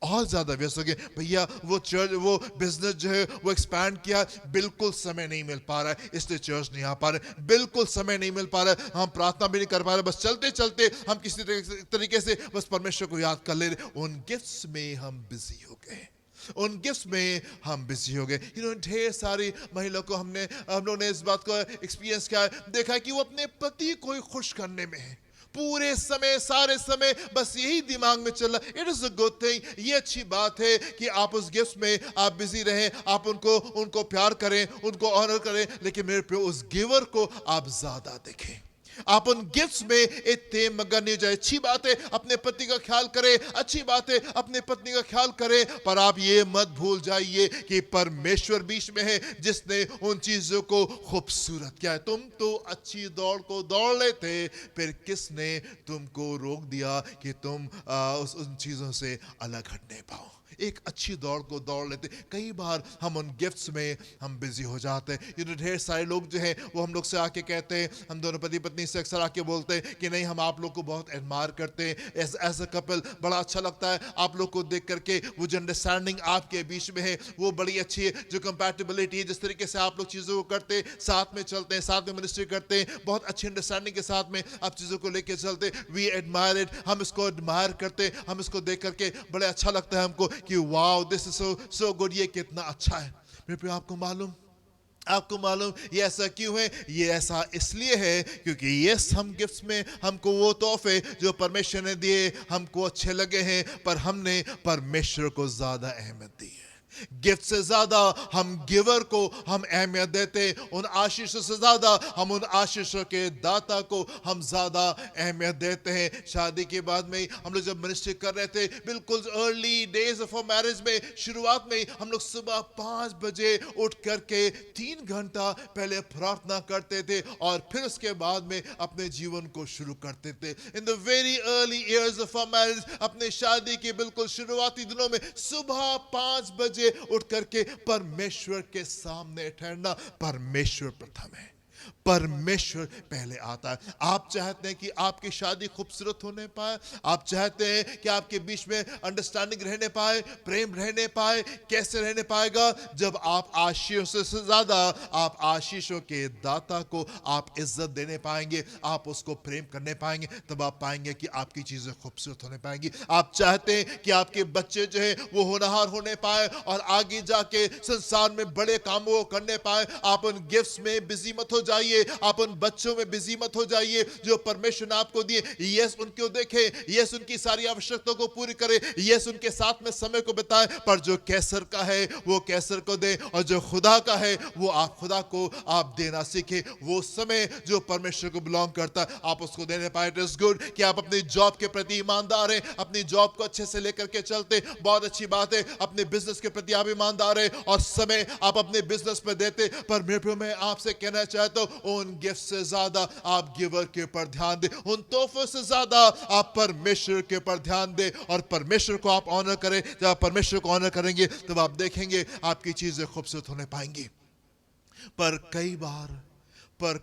और ज्यादा व्यस्त हो गए। भैया वो चर्च, वो बिजनेस जो है वो एक्सपैंड किया, बिल्कुल समय नहीं मिल पा रहा है, इसलिए चर्च नहीं आ पा रहे, बिल्कुल समय नहीं मिल पा रहा है, हम प्रार्थना भी नहीं कर पा रहे, बस चलते चलते हम किसी तरीके से बस परमेश्वर को याद कर ले रहे, उन गिफ्ट्स में हम बिजी हो गए, उन गिफ्ट्स में हम बिजी हो गए। ढेर सारी महिलाओं को हम लोग ने इस बात को एक्सपीरियंस किया है, देखा है कि वो अपने पति को ही खुश करने में है, पूरे समय सारे समय बस यही दिमाग में चल रहा। It is a good thing, ये अच्छी बात है कि आप उस गिफ्ट में आप बिजी रहें, आप उनको प्यार करें, उनको ऑनर करें, लेकिन मेरे प्रिय उस गिवर को आप ज्यादा देखें, आप उन गिफ्ट्स में इतने मगन नहीं जाए। अच्छी बात है अपने पति का ख्याल करें, अच्छी बात है अपने पत्नी का ख्याल करें, पर आप ये मत भूल जाइए कि परमेश्वर बीच में है जिसने उन चीजों को खूबसूरत किया है। तुम तो अच्छी दौड़ को दौड़ लेते, फिर किसने तुमको रोक दिया कि तुम उन चीजों से अलग हटने पाओ। एक अच्छी दौड़ को दौड़ लेते, कई बार हम उन गिफ्ट्स में हम बिजी हो जाते हैं। ढेर सारे लोग जो हैं वो हम लोग से आके कहते हैं, हम दोनों पति पत्नी से अक्सर आके बोलते हैं कि नहीं हम आप लोग को बहुत एडमायर करते हैं एज अ कपल, बड़ा अच्छा लगता है आप लोग को देख करके, वो जो अंडरस्टैंडिंग आपके बीच में है वो बड़ी अच्छी है, जो कंपैटिबिलिटी है, जिस तरीके से आप लोग चीज़ों को करते हैं, साथ में चलते हैं, साथ में मिनिस्ट्री करते हैं, बहुत अच्छी अंडरस्टैंडिंग के साथ में आप चीज़ों को लेके चलते, वी एडमायर इट, हम इसको एडमायर करते, हम इसको देख करके बड़े अच्छा लगता है हमको कि wow this is so good, ये कितना अच्छा है। मेरे प्रिय, आपको मालूम ये ऐसा क्यों है? ये ऐसा इसलिए है क्योंकि ये हम गिफ्ट्स में हमको वो तोहफे जो परमेश्वर ने दिए हमको अच्छे लगे हैं, पर हमने परमेश्वर को ज्यादा अहमियत दी है। गिफ्ट से ज्यादा हम गिवर को हम अहमियत देते, उन आशीषों से ज्यादा हम उन आशीषों के दाता को हम ज्यादा अहमियत देते हैं। शादी के बाद में हम लोग जब मिनिस्ट्री कर रहे थे, बिल्कुल अर्ली डेज ऑफ मैरिज में, शुरुआत में हम लोग सुबह 5 बजे उठ करके 3 घंटा पहले प्रार्थना करते थे और फिर उसके बाद में अपने जीवन को शुरू करते थे। In the very early years of marriage, अपने शादी के बिल्कुल शुरुआती दिनों में सुबह 5 बजे उठ करके परमेश्वर के सामने ठहरना। परमेश्वर प्रथम है, परमेश्वर पहले आता है। आप चाहते हैं कि आपकी शादी खूबसूरत होने पाए, आप चाहते हैं कि आपके बीच में अंडरस्टैंडिंग रहने पाए, प्रेम रहने पाए। कैसे रहने पाएगा? जब आप आशीषों से ज्यादा आप आशीषों के दाता को आप इज्जत देने पाएंगे, आप उसको प्रेम करने पाएंगे, तब आप पाएंगे कि आपकी चीजें खूबसूरत होने पाएंगी। आप चाहते हैं कि आपके बच्चे जो है वो होनहार होने पाए और आगे जाके संसार में बड़े कामों को करने पाए, आप उन गिफ्ट्स में बिजी मत हो जाइए, आप उन बच्चों में बिजी मत हो जाइए जो परमेश्वर ने आपको दिए। यस उनको देखें, यस उनकी सारी आवश्यकताओं को पूरी करें, यस उनके साथ में समय को बिताएं, पर जो कैसर का है वो कैसर को दें और जो खुदा का है वो आप खुदा को आप देना सीखें। वो समय जो परमेश्वर को बिलोंग करता है आप उसको देने पाए। इट इज गुड कि आप अपनी जॉब के प्रति ईमानदार हैं, अपनी जॉब को अच्छे से लेकर के चलते, बहुत अच्छी बात है। अपने बिजनेस के प्रति आप ईमानदार हैं और समय आप अपने बिजनेस पर देते, पर मैं आपसे कहना चाहता हूं उन गिफ्ट से ज्यादा आप गिवर के ऊपर ध्यान दें, उन तोहफों से ज्यादा आप परमेश्वर के ऊपर ध्यान दें और परमेश्वर को आप ऑनर करें। जब आप परमेश्वर को ऑनर करेंगे तब आप देखेंगे आपकी चीजें खूबसूरत होने पाएंगी। पर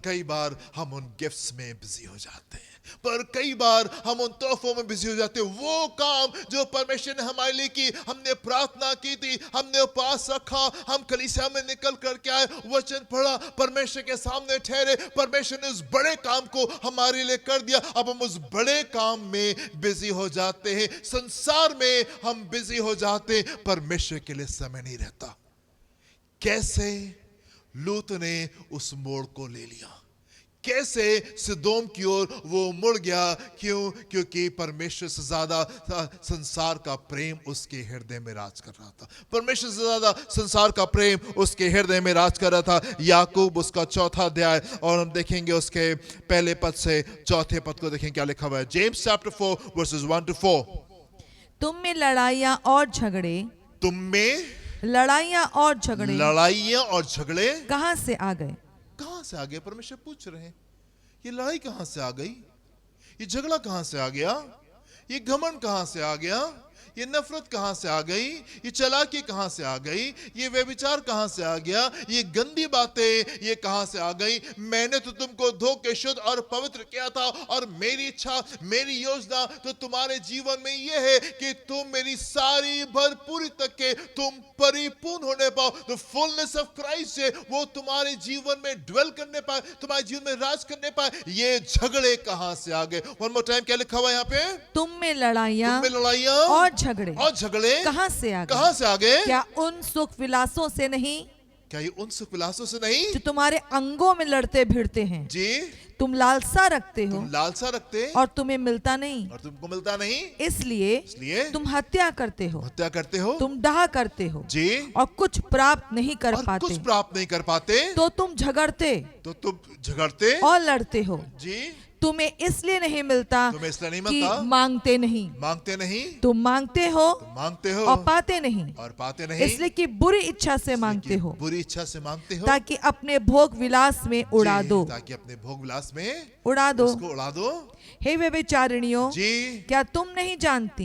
कई बार हम उन गिफ्ट्स में बिजी हो जाते हैं, पर कई बार हम उन तोहफों में बिजी हो जाते हैं। वो काम जो परमेश्वर ने हमारे लिए की, हमने प्रार्थना की थी, हमने उपवास रखा, हम कलीसिया में निकल करके आए, वचन पढ़ा, परमेश्वर के सामने ठहरे, परमेश्वर ने उस बड़े काम को हमारे लिए कर दिया। अब हम उस बड़े काम में बिजी हो जाते हैं, संसार में हम बिजी हो जाते हैं, परमेश्वर के लिए समय नहीं रहता। कैसे लूत ने उस मोड़ को ले लिया, कैसे सिदोम की ओर वो मुड़ गया। क्यों? क्योंकि परमेश्वर से ज्यादा संसार का प्रेम उसके हृदय में राज कर रहा था। परमेश्वर से ज्यादा संसार का प्रेम उसके हृदय में राज कर रहा था। याकूब उसका 4 अध्याय, और हम देखेंगे उसके पहले पद से 4 पद को देखेंगे क्या लिखा हुआ है। James chapter 4 versus 1 to 4। तुम में लड़ाइयाँ और झगड़े, तुम में लड़ाइयाँ और झगड़े लड़ाइयाँ और झगड़े कहाँ से आ गए? कहां से आ गए? परमेश्वर पूछ रहे हैं, ये लड़ाई कहां से आ गई? ये झगड़ा कहां से आ गया? ये घमंड कहां से आ गया? ये नफरत कहां से आ गई? ये चालाकी कहां से आ गई? ये व्यभिचार कहां से आ गया? ये गंदी बातें ये कहां से आ गई? मैंने तो तुमको धो के शुद्ध और पवित्र किया था, और मेरी इच्छा, मेरी योजना तो तुम्हारे जीवन में ये है कि तुम मेरी सारी भरपूरी तक के तुम परिपूर्ण होने पाओ। द फुलनेस ऑफ क्राइस्ट है वो तुम्हारे जीवन में ड्वेल करने पाए, तुम्हारे जीवन में राज करने पाए। ये झगड़े कहां से आ गए? वन मोर टाइम, क्या लिखा हुआ है यहाँ पे? तुम में लड़ाइयाँ और झगड़े कहां से आ गए? कहाँ से आ गए? क्या उन सुख विलासों से नहीं? क्या ये उन सुख विलासों से नहीं जो तुम्हारे अंगों में लड़ते भिड़ते हैं? जी, तुम लालसा रखते हो, तुम लालसा रखते और तुम्हें मिलता नहीं, और तुमको मिलता नहीं, इसलिए तुम हत्या करते हो, तुम डाह करते हो जी, और कुछ प्राप्त नहीं कर और पाते, कुछ प्राप्त नहीं कर पाते, तो तुम झगड़ते और लड़ते हो। जी, तुम्हें इसलिए नहीं मिलता कि मांगते नहीं, तुम मांगते हो और पाते नहीं, इसलिए कि बुरी इच्छा से मांगते हो, ताकि अपने भोग विलास में उड़ा दो, उड़ा दो। हे व्यभिचारिणियों, क्या तुम नहीं जानती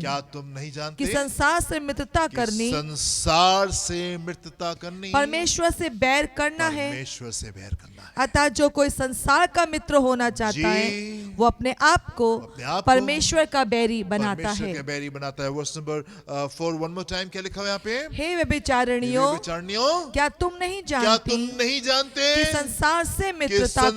कि संसार से मित्रता करनी परमेश्वर से बैर करना है? अतः जो कोई संसार का मित्र होना चाहता है वो अपने आप को परमेश्वर का बैरी बनाता है। Verse number 4 one more time, क्या लिखा है यहाँ पे? हे व्यभिचारिणियों, क्या तुम नहीं जानते कि संसार से मित्रता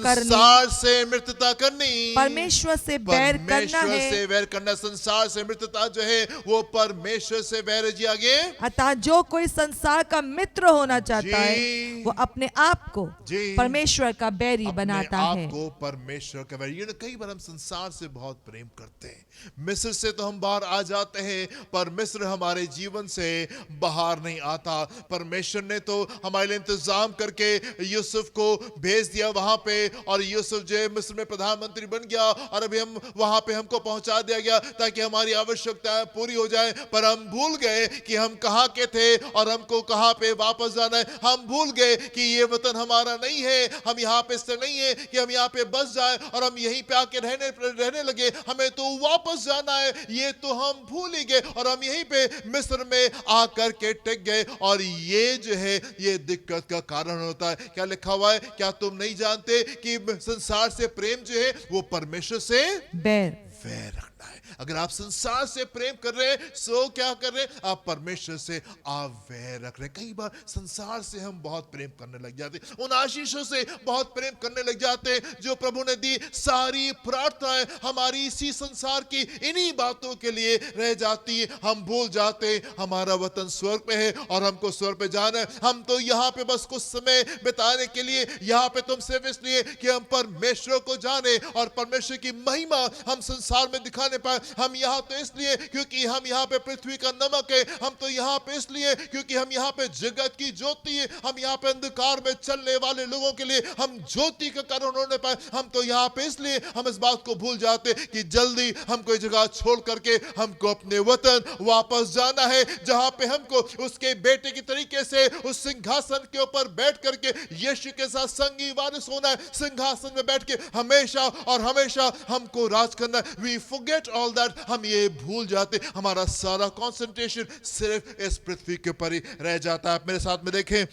करनी परमेश्वर से बैर करना है? संसार से मित्रता जो है वो परमेश्वर से बैर है। जी आगे, अतः जो कोई संसार का मित्र होना चाहता है वो अपने आप को परमेश्वर का बैरी बनाता है। परमेश्वर का बैरी। कई बार हम संसार से बहुत प्रेम करते हैं, मिस्र से तो हम बाहर आ जाते हैं, पर मिस्र हमारे जीवन से बाहर नहीं आता। परमेश्वर ने तो हमारे लिए इंतजाम करके यूसुफ को भेज दिया वहां पे, और यूसुफ जो मिस्र में प्रधानमंत्री बन गया, और अभी हम वहां पे हमको पहुंचा दिया गया ताकि हमारी आवश्यकताएं पूरी हो जाए। पर हम भूल गए कि हम कहां के थे और हमको कहां पे वापस जाना है। हम भूल गए कि ये वतन हमारा नहीं है, हम यहाँ पे इसलिए नहीं है कि हम यहाँ पे बस जाए और हम यहीं पे आके रहने लगे। हमें तो वापस जाना है, ये तो हम भूल ही गए, और हम यहीं पे मिस्र में आकर के टिक गए, और ये जो है ये दिक्कत का कारण होता है। क्या लिखा हुआ है? क्या तुम नहीं जानते कि संसार से प्रेम जो है वो परमेश्वर से बैर रखना है। अगर आप संसार से प्रेम कर रहे हैं, सो क्या कर रहे हैं? आप परमेश्वर से आप वैर रख रहे हैं। कई बार संसार से हम बहुत प्रेम करने लग जाते हैं, उन आशीषों से बहुत प्रेम करने लग जाते हैं जो प्रभु ने दी। सारी प्रार्थनाएं हमारी इसी संसार की इन्हीं बातों के लिए रह जाती है। हम भूल जाते हैं हमारा वतन स्वर्ग पे है और हमको स्वर्ग पे जाना है। हम तो यहाँ पे बस कुछ समय बिताने के लिए यहाँ पे तुम सिर्फ इसलिए कि हम परमेश्वर को जाने और परमेश्वर की महिमा हम संसार में दिखाने पाए। हम यहाँ तो इसलिए क्योंकि हम यहाँ पे पृथ्वी का नमक है। हम तो यहाँ पे इसलिए क्योंकि हम यहाँ पे जगत की ज्योति है। हम यहाँ पे अंधकार में चलने वाले लोगों के लिए हम ज्योति का कारण होने पाए। हम तो यहाँ पे इसलिए हम इस बात को भूल जाते कि जल्दी हमको ये जगह छोड़ करके हमको अपने वतन वापस जाना है, जहाँ पे हमको उसके बेटे की तरीके से उस सिंहासन के ऊपर बैठ करके यीशु के साथ संगी वारिस होना है। सिंहासन में बैठ के हमेशा और हमेशा हमको राज करना है। We forget all that, हम ये भूल जाते, हमारा सारा कंसंट्रेशन सिर्फ इस पृथ्वी के ऊपर ही रह जाता है। आप मेरे साथ में देखें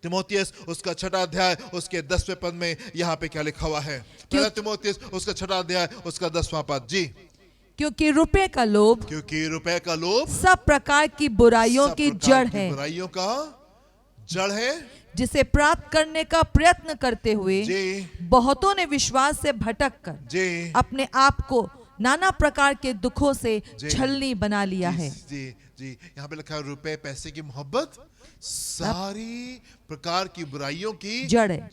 तिमोथियस उसका 6 अध्याय उसके 10वें पद में यहाँ पे क्या लिखा हुआ है? पहला तिमोथियस उसका 6 अध्याय उसका 10वां पद। जी, क्योंकि रुपए का लोभ सब प्रकार की बुराइयों की जड़ है, बुराइयों का जड़ है, जिसे प्राप्त करने का प्रयत्न करते हुए बहुतों ने विश्वास से भटक कर अपने आप को नाना प्रकार के दुखों से छलनी बना लिया है। जी जी, यहाँ पे लिखा है रुपए पैसे की मोहब्बत सारी प्रकार की बुराइयों की जड़ है।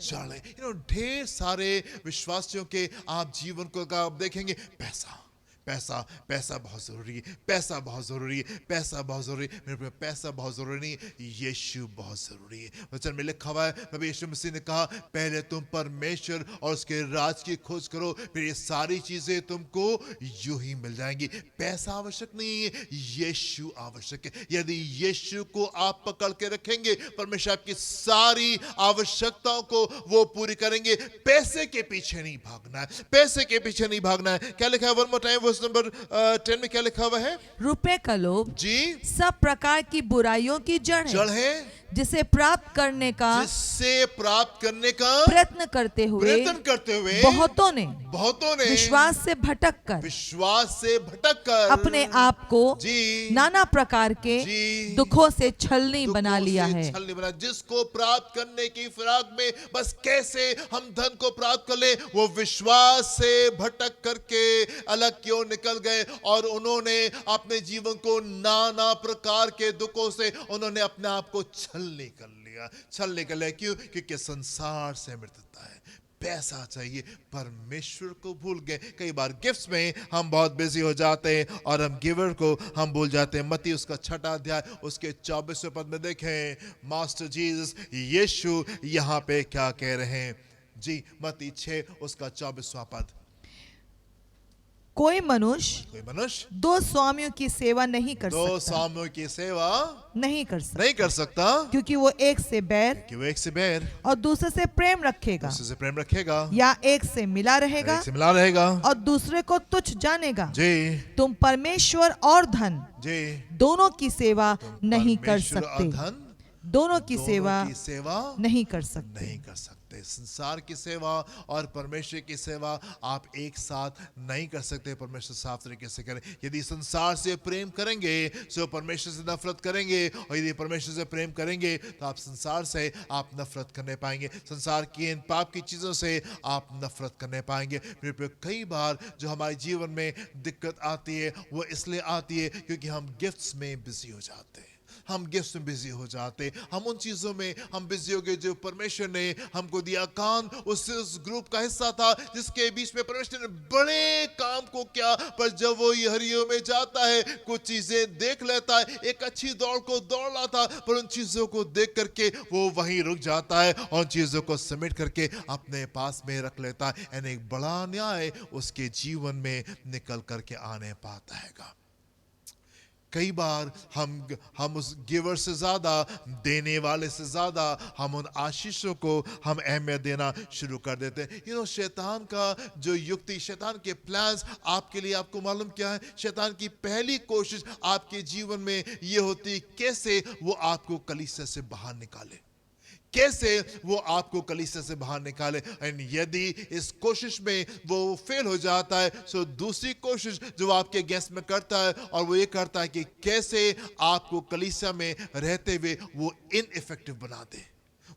ढेर सारे विश्वासियों के आप जीवन को आप देखेंगे, पैसा पैसा पैसा बहुत जरूरी है, पैसा बहुत जरूरी है, पैसा बहुत जरूरी है। मेरे पैसा बहुत जरूरी नहीं, यीशु बहुत जरूरी है। वचन में लिखा हुआ है, नबी यीशु मसीह ने कहा पहले तुम परमेश्वर और उसके राज की खोज करो, फिर ये सारी चीजें तुमको यूं ही मिल जाएंगी। पैसा आवश्यक नहीं है, यीशु आवश्यक है। यदि यीशु को आप पकड़ के रखेंगे, परमेश्वर आपकी सारी आवश्यकताओं को वो पूरी करेंगे। पैसे के पीछे नहीं भागना है, पैसे के पीछे नहीं भागना है। क्या लिखा है? वन मोर टाइम, नंबर 10 में क्या लिखा हुआ है? रुपए का लोभ जी सब प्रकार की बुराइयों की जड़ है, जिसे प्राप्त करने का प्रयत्न करते हुए बहुतों ने विश्वास से भटक कर अपने आप को नाना प्रकार के दुखों से छलनी बना लिया है। जिसको प्राप्त करने की फिराक में बस कैसे हम धन को प्राप्त कर ले, वो विश्वास से भटक करके अलग क्यों निकल गए और उन्होंने अपने जीवन को नाना प्रकार के दुखों से उन्होंने अपने आप को छलनी कर लिया। क्यों? क्योंकि संसार से मित्रता है, पैसा चाहिए, परमेश्वर को भूल गए। कई बार गिफ्ट्स में हम बहुत बिजी हो जाते हैं और हम गिवर को हम भूल जाते हैं। मत्ती उसका 6 अध्याय उसके 24वें पद में देखें, मास्टर जीसस यीशु यहाँ पे क्या कह रहे हैं? जी, मत्ती 6 उसका 24वां पद। कोई मनुष्य दो स्वामियों की सेवा नहीं कर सकता। दो स्वामियों की सेवा नहीं कर सकता क्योंकि वो एक से बैर और दूसरे से प्रेम रखेगा या एक से मिला रहेगा और दूसरे को तुच्छ जानेगा। तुम परमेश्वर और धन दोनों की सेवा नहीं कर सकते। दोनों की सेवा नहीं कर सकते। संसार की सेवा और परमेश्वर की सेवा आप एक साथ नहीं कर सकते। परमेश्वर साफ तरीके से करें। यदि संसार से प्रेम करेंगे तो परमेश्वर से नफरत करेंगे, और यदि परमेश्वर से प्रेम करेंगे तो आप संसार से आप नफरत करने पाएंगे। संसार की इन पाप की चीजों से आप नफरत करने पाएंगे। फिर कई बार जो हमारे जीवन में दिक्कत आती है वो इसलिए आती है क्योंकि हम गिफ्ट्स में बिजी हो जाते हैं। हम गिफ्ट्स में बिजी हो जाते, हम उन चीजों में हम बिजी हो गए जो परमेश्वर ने हमको दिया। कान उस ग्रुप का हिस्सा था जिसके बीच में परमेश्वर ने बड़े काम को किया, पर जब वो यरीहो में जाता है कुछ चीजें देख लेता है, एक अच्छी दौड़ को दौड़ रहा था, पर उन चीजों को देख करके वो वहीं रुक जाता है और उन चीजों को समेट करके अपने पास में रख लेता है। यानी एक बड़ा न्याय उसके जीवन में निकल करके आने पाता है। कई बार हम उस गिवर से ज्यादा, देने वाले से ज्यादा हम उन आशीषों को हम अहमियत देना शुरू कर देते हैं। शैतान का जो युक्ति, शैतान के प्लान्स आपके लिए आपको मालूम क्या है? शैतान की पहली कोशिश आपके जीवन में ये होती कैसे वो आपको कलीसिया से बाहर निकाले, कैसे वो आपको कलीसिया से बाहर निकाले। एंड यदि इस कोशिश में वो फेल हो जाता है तो दूसरी कोशिश जो आपके अगेंस्ट में करता है, और वो ये करता है कि कैसे आपको कलीसिया में रहते हुए वो इनइफेक्टिव बना दे,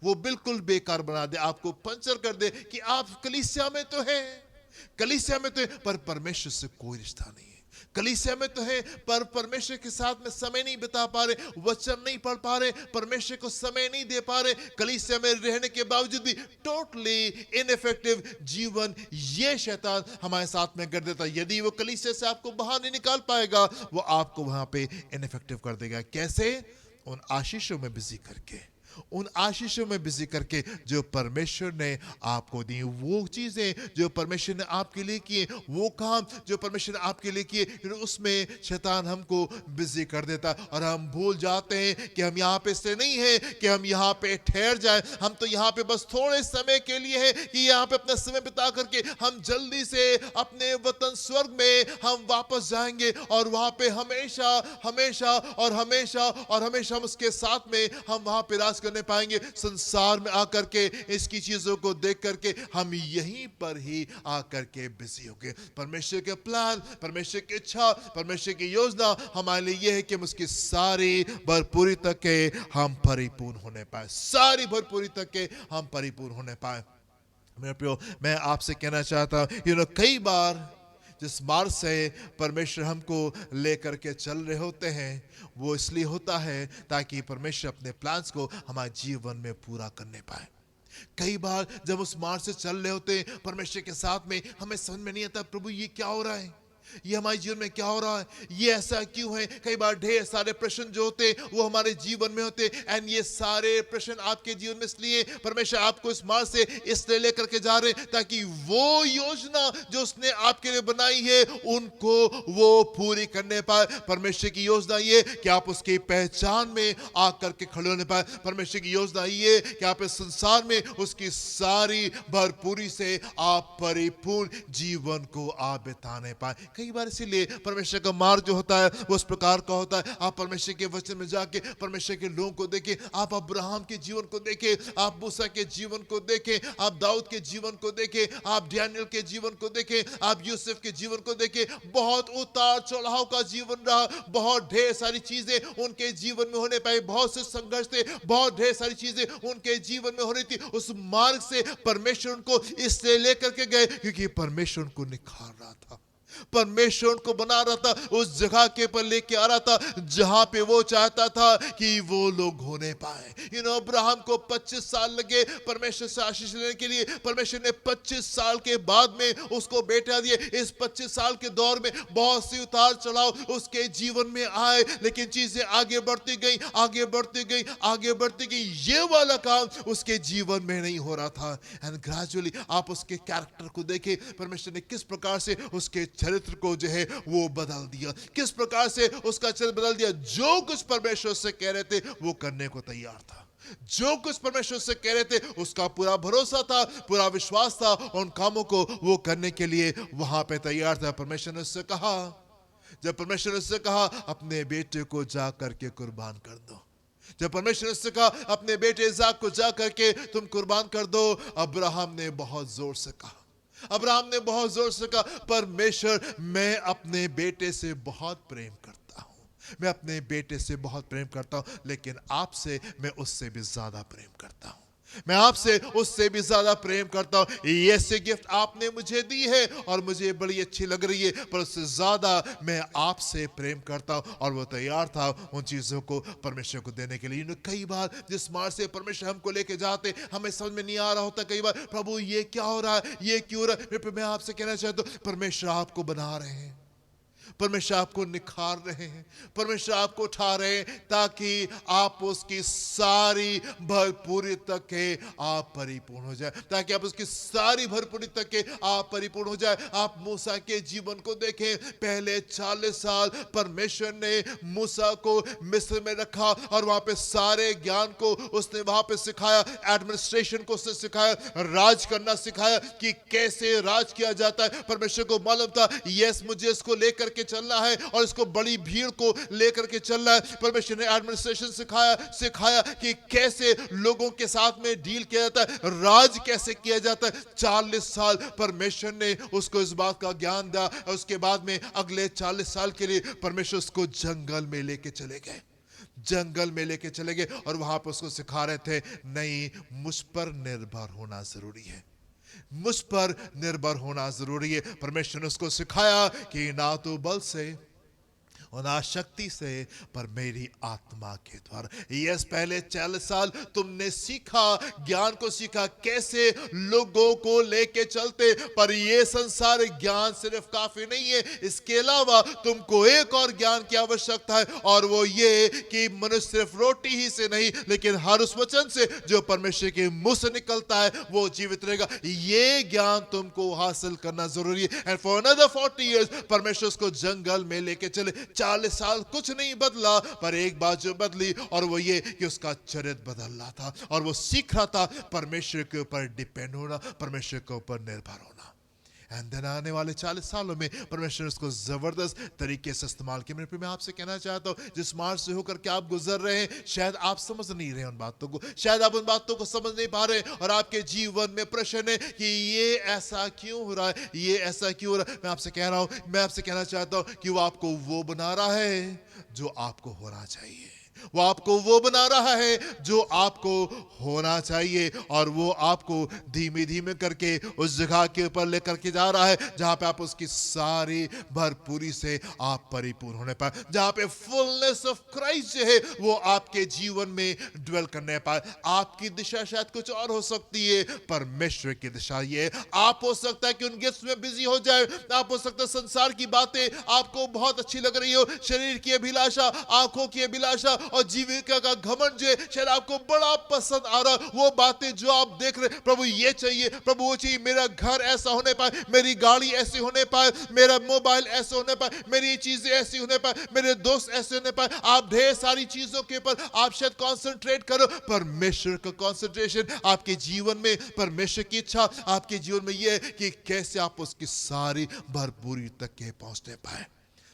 वो बिल्कुल बेकार बना दे, आपको पंचर कर दे कि आप कलीसिया में तो है पर परमेश्वर से कोई रिश्ता नहीं है। कलीसिया में तो है पर परमेश्वर के साथ में समय नहीं बिता पा रहे, वचन नहीं पढ़ पा रहे, परमेश्वर को समय नहीं दे पा रहे। कलीसिया में रहने के बावजूद भी टोटली इनइफेक्टिव जीवन ये शैतान हमारे साथ में कर देता है। यदि वो कलीसिया से आपको बाहर नहीं निकाल पाएगा, वो आपको वहां पे इनइफेक्टिव कर देगा। कैसे? उन आशीषों में बिजी करके, उन आशीषों में बिजी करके जो परमेश्वर ने आपको दी, वो चीजें जो परमेश्वर ने आपके लिए किए, वो काम जो परमेश्वर ने आपके लिए किए, उसमें शैतान हमको बिजी कर देता है और हम भूल जाते हैं कि हम यहाँ पे से नहीं है कि हम यहाँ पे ठहर जाए। हम तो यहाँ पे बस थोड़े समय के लिए है कि यहाँ पे अपना समय बिता करके हम जल्दी से अपने वतन स्वर्ग में हम वापस जाएंगे और वहां पे हमेशा हमेशा और हमेशा और हमेशा उसके साथ में हम वहां पे राज करने पाएंगे संसार में आकर के, इसकी चीजों को देख करके हम यहीं पर ही आकर के बिजी हो गए। परमेश्वर के प्लान, परमेश्वर की इच्छा, परमेश्वर की योजना हमारे लिए यह है कि हम उसकी सारी भरपूरी तक के हम परिपूर्ण होने पाए, सारी भरपूरी तक के हम परिपूर्ण होने पाए। मेरे प्रियो, मैं आपसे कहना चाहता हूं, कई बार जिस मार्ग से परमेश्वर हमको लेकर के चल रहे होते हैं वो इसलिए होता है ताकि परमेश्वर अपने प्लान्स को हमारे जीवन में पूरा करने पाए। कई बार जब उस मार्ग से चल रहे होते हैं परमेश्वर के साथ में, हमें समझ में नहीं आता प्रभु ये क्या हो रहा है, ये हमारे जीवन में क्या हो रहा है, ये ऐसा क्यों है। कई बार ढेर सारे प्रश्न जो होते हैं वो हमारे जीवन में होते हैं, एंड ये सारे प्रश्न आपके जीवन में इसलिए परमेश्वर आपको इस मार्ग से इसलिए लेकर के जा रहे हैं ताकि वो योजना जो उसने आपके लिए बनाई है उनको वो पूरी करने पाए। परमेश्वर की योजना ये कि आप उसकी पहचान में आकर के खड़े होने पाए। परमेश्वर की योजना ये कि आप इस संसार में उसकी सारी भरपूरी से आप परिपूर्ण जीवन को आप बिताने पाए। कई बार इसीलिए परमेश्वर का मार्ग जो होता है वो उस प्रकार का होता है। आप परमेश्वर के वचन में जाके परमेश्वर के लोगों को देखें, आप अब्राहम के जीवन को देखें, आप मूसा के जीवन को देखें, आप दाऊद के जीवन को देखें, आप डैनियल के जीवन को देखें, आप यूसुफ के जीवन को देखें। बहुत उतार चढ़ाव का जीवन रहा, बहुत ढेर सारी चीजें उनके जीवन में होने पाई, बहुत से संघर्ष थे, बहुत ढेर सारी चीजें उनके जीवन में हो रही थी। उस मार्ग से परमेश्वर उनको इसलिए लेकर के गए क्योंकि परमेश्वर उनको निखार रहा था, परमेश्वर उनको बना रहा था, उस जगह के पर लेके आ रहा था जहां पे वो चाहता था कि वो लोग होने पाए। अब्राहम को 25 साल लगे परमेश्वर से आशीष लेने के लिए। परमेश्वर ने 25 साल के बाद में उसको बेटा दिए। इस 25 साल के दौर में बहुत सी उतार चढ़ाव उसके जीवन में आए, लेकिन चीजें आगे बढ़ती गई, आगे बढ़ती गई, आगे बढ़ती गई। ये वाला काम उसके जीवन में नहीं हो रहा था। एंड ग्रेजुअली आप उसके कैरेक्टर को देखें, परमेश्वर ने किस प्रकार से उसके चरित्र को जो है वो बदल दिया, किस प्रकार से उसका चरित्र बदल दिया। जो कुछ परमेश्वर से कह रहे थे वो करने को तैयार था, जो कुछ परमेश्वर से कह रहे थे उसका पूरा भरोसा था, पूरा विश्वास था, उन कामों को वो करने के लिए वहां पे तैयार था। परमेश्वर ने उससे कहा, जब परमेश्वर ने उससे कहा अपने बेटे को जा करके कुर्बान कर दो, जब परमेश्वर ने उससे कहा अपने बेटे इसाक को जा करके तुम कुर्बान कर दो, अब्राहम ने बहुत जोर से कहा, अब्राहम ने बहुत जोर से कहा, परमेश्वर मैं अपने बेटे से बहुत प्रेम करता हूं, मैं अपने बेटे से बहुत प्रेम करता हूं, लेकिन आपसे मैं उससे भी ज्यादा प्रेम करता हूं, मैं आपसे उससे भी ज्यादा प्रेम करता हूं। ये से गिफ्ट आपने मुझे दी है और मुझे बड़ी अच्छी लग रही है, पर उससे ज्यादा मैं आपसे प्रेम करता हूं। और वो तैयार था उन चीजों को परमेश्वर को देने के लिए। कई बार जिस मार्ग से परमेश्वर हमको लेके जाते हमें समझ में नहीं आ रहा होता, कई बार प्रभु ये क्या हो रहा है, ये क्यों हो रहा है। मैं आपसे कहना चाहता हूं परमेश्वर आपको बना रहे हैं, परमेश्वर आपको निखार रहे हैं, परमेश्वर आपको उठा रहे हैं ताकि आप उसकी सारी भरपूरी तक के आप परिपूर्ण हो जाए, ताकि आप उसकी सारी भरपूरी तक के आप परिपूर्ण हो जाए। आप मूसा के जीवन को देखें, पहले 40 साल परमेश्वर ने मूसा को मिस्र में रखा और वहां पे सारे ज्ञान को उसने वहां पे सिखाया, एडमिनिस्ट्रेशन को उसने सिखाया, राज करना सिखाया कि कैसे राज किया जाता है। परमेश्वर को मालूम था यस मुझे इसको लेकर के चलना है और इसको बड़ी भीड़ को लेकर के चलना है। परमेश्वर ने एडमिनिस्ट्रेशन सिखाया कि कैसे लोगों के साथ में डील किया जाता है, राज कैसे किया जाता है। 40 साल परमेश्वर ने उसको इस बात का ज्ञान दिया। उसके बाद में अगले 40 साल के लिए परमेश्वर उसको जंगल में लेके चले गए, जंगल में लेके चले गए और वहां पर उसको सिखा रहे थे नहीं, मुझ पर निर्भर होना जरूरी है, मुझ पर निर्भर होना जरूरी है। परमेश्वर ने उसको सिखाया कि ना तो बल से और ना शक्ति से पर मेरी आत्मा के द्वारा। यस, पहले 40 साल तुमने सीखा, ज्ञान को सीखा कैसे लोगों को लेके चलते, पर ये संसार ज्ञान सिर्फ काफी नहीं है, इसके अलावा तुमको एक और ज्ञान की आवश्यकता है और वो ये कि मनुष्य सिर्फ रोटी ही से नहीं लेकिन हर उस वचन से जो परमेश्वर के मुंह से निकलता है वो जीवित रहेगा। ये ज्ञान तुमको हासिल करना जरूरी है। एंड फॉर अनदर 40 years परमेश्वर उसको जंगल में लेके चले। 40 साल कुछ नहीं बदला, पर एक बात जो बदली और वो ये कि उसका चरित्र बदल रहा था और वो सीख रहा था परमेश्वर के ऊपर डिपेंड होना, परमेश्वर के ऊपर निर्भर होना। एंड देन आने वाले 40 सालों में परमेश्वर उसको जबरदस्त तरीके से इस्तेमाल किया। मेरे प्रिय, मैं आपसे कहना चाहता हूँ, जिस मार्ग से होकर के आप गुजर रहे हैं, शायद आप समझ नहीं रहे उन बातों को, शायद आप उन बातों को समझ नहीं पा रहे और आपके जीवन में प्रश्न है कि ये ऐसा क्यों हो रहा है, ये ऐसा क्यों हो रहा है। मैं आपसे कह रहा हूँ, मैं आपसे कहना चाहता हूँ कि वो आपको वो बना रहा है जो आपको होना चाहिए। वो आपको वो बना रहा है जो आपको होना चाहिए, और वो आपको धीमे धीमे करके उस जगह के ऊपर लेकर के जा रहा है जहां पे आप उसकी सारी भरपूरी से आप परिपूर्ण होने पाए, जहां पे फुलनेस ऑफ क्राइस्ट जो है वो आपके जीवन में ड्वेल करने पाए। आपकी दिशा शायद कुछ और हो सकती है, परमेश्वर की दिशा ये। आप हो सकता है कि उन गिफ्ट्स में बिजी हो जाए, आप हो सकता है संसार की बातें आपको बहुत अच्छी लग रही हो, शरीर की अभिलाषा, आंखों की अभिलाषा और जीविका का घमंड जो शायद आपको बड़ा पसंद आ रहा, वो बातें जो आप देख रहे, प्रभु ये चाहिए, प्रभु वो चाहिए, मेरा घर ऐसा होने पाए, मेरी गाड़ी ऐसी होने पाए, मेरा मोबाइल ऐसे होने पाए, मेरी चीजें ऐसी होने पाए, मेरे दोस्त ऐसे होने पाए। आप ढेर सारी चीजों के ऊपर आप शायद कंसंट्रेट करो, परमेश्वर का कंसंट्रेशन आपके जीवन में, परमेश्वर की इच्छा आपके जीवन में ये है कि कैसे आप उसकी सारी भरपूरी तक के पहुंचने पाए।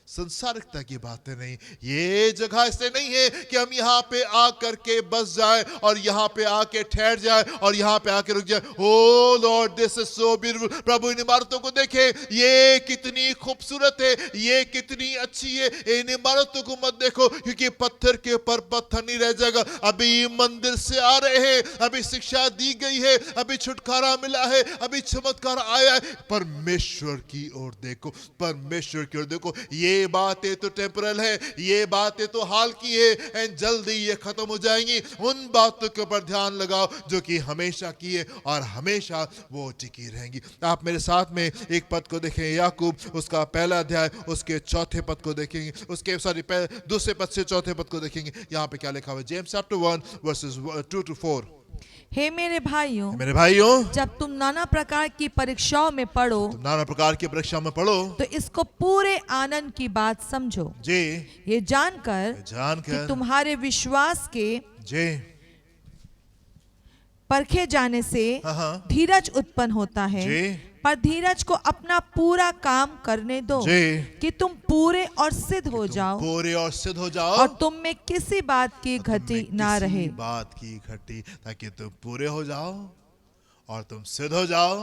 संसारिकता की बातें नहीं, ये जगह ऐसे नहीं है कि हम यहाँ पे आकर के बस जाए और यहाँ पे आके ठहर जाए और यहाँ पे आके रुक जाए। Oh Lord, this is so beautiful. प्रभु इन इमारतों को देखे, ये कितनी खूबसूरत है, ये कितनी अच्छी है। इन इमारतों को मत देखो, क्योंकि पत्थर के ऊपर पत्थर नहीं रह जाएगा। अभी मंदिर से आ रहे हैं, अभी शिक्षा दी गई है, अभी छुटकारा मिला है, अभी चमत्कार आया है। परमेश्वर की ओर देखो, परमेश्वर की ओर देखो। ये बातें तो टेम्परल है, ये बातें तो हाल की है, एंड जल्दी ये खत्म हो जाएंगी। उन बातों के ऊपर ध्यान लगाओ जो कि हमेशा की है और हमेशा वो टिकी रहेंगी। आप मेरे साथ में एक पद को देखें, याकूब उसका पहला अध्याय उसके चौथे पद को देखेंगे, उसके दूसरे पद से चौथे पद को देखेंगे। यहाँ पे क्या लिखा हुआ है? James chapter 1 versus 2 to 4। हे मेरे भाइयों, जब तुम नाना प्रकार की परीक्षाओं में पढ़ो, नाना प्रकार की परीक्षाओं में पढ़ो, तो इसको पूरे आनंद की बात समझो जी, ये जानकर कि तुम्हारे विश्वास के जी परखे जाने से धीरज उत्पन्न होता है। पर धीरज को अपना पूरा काम करने दो कि तुम पूरे और सिद्ध हो जाओ, और तुम में किसी बात की घटी ना रहे, ताकि तुम पूरे हो जाओ और तुम सिद्ध हो जाओ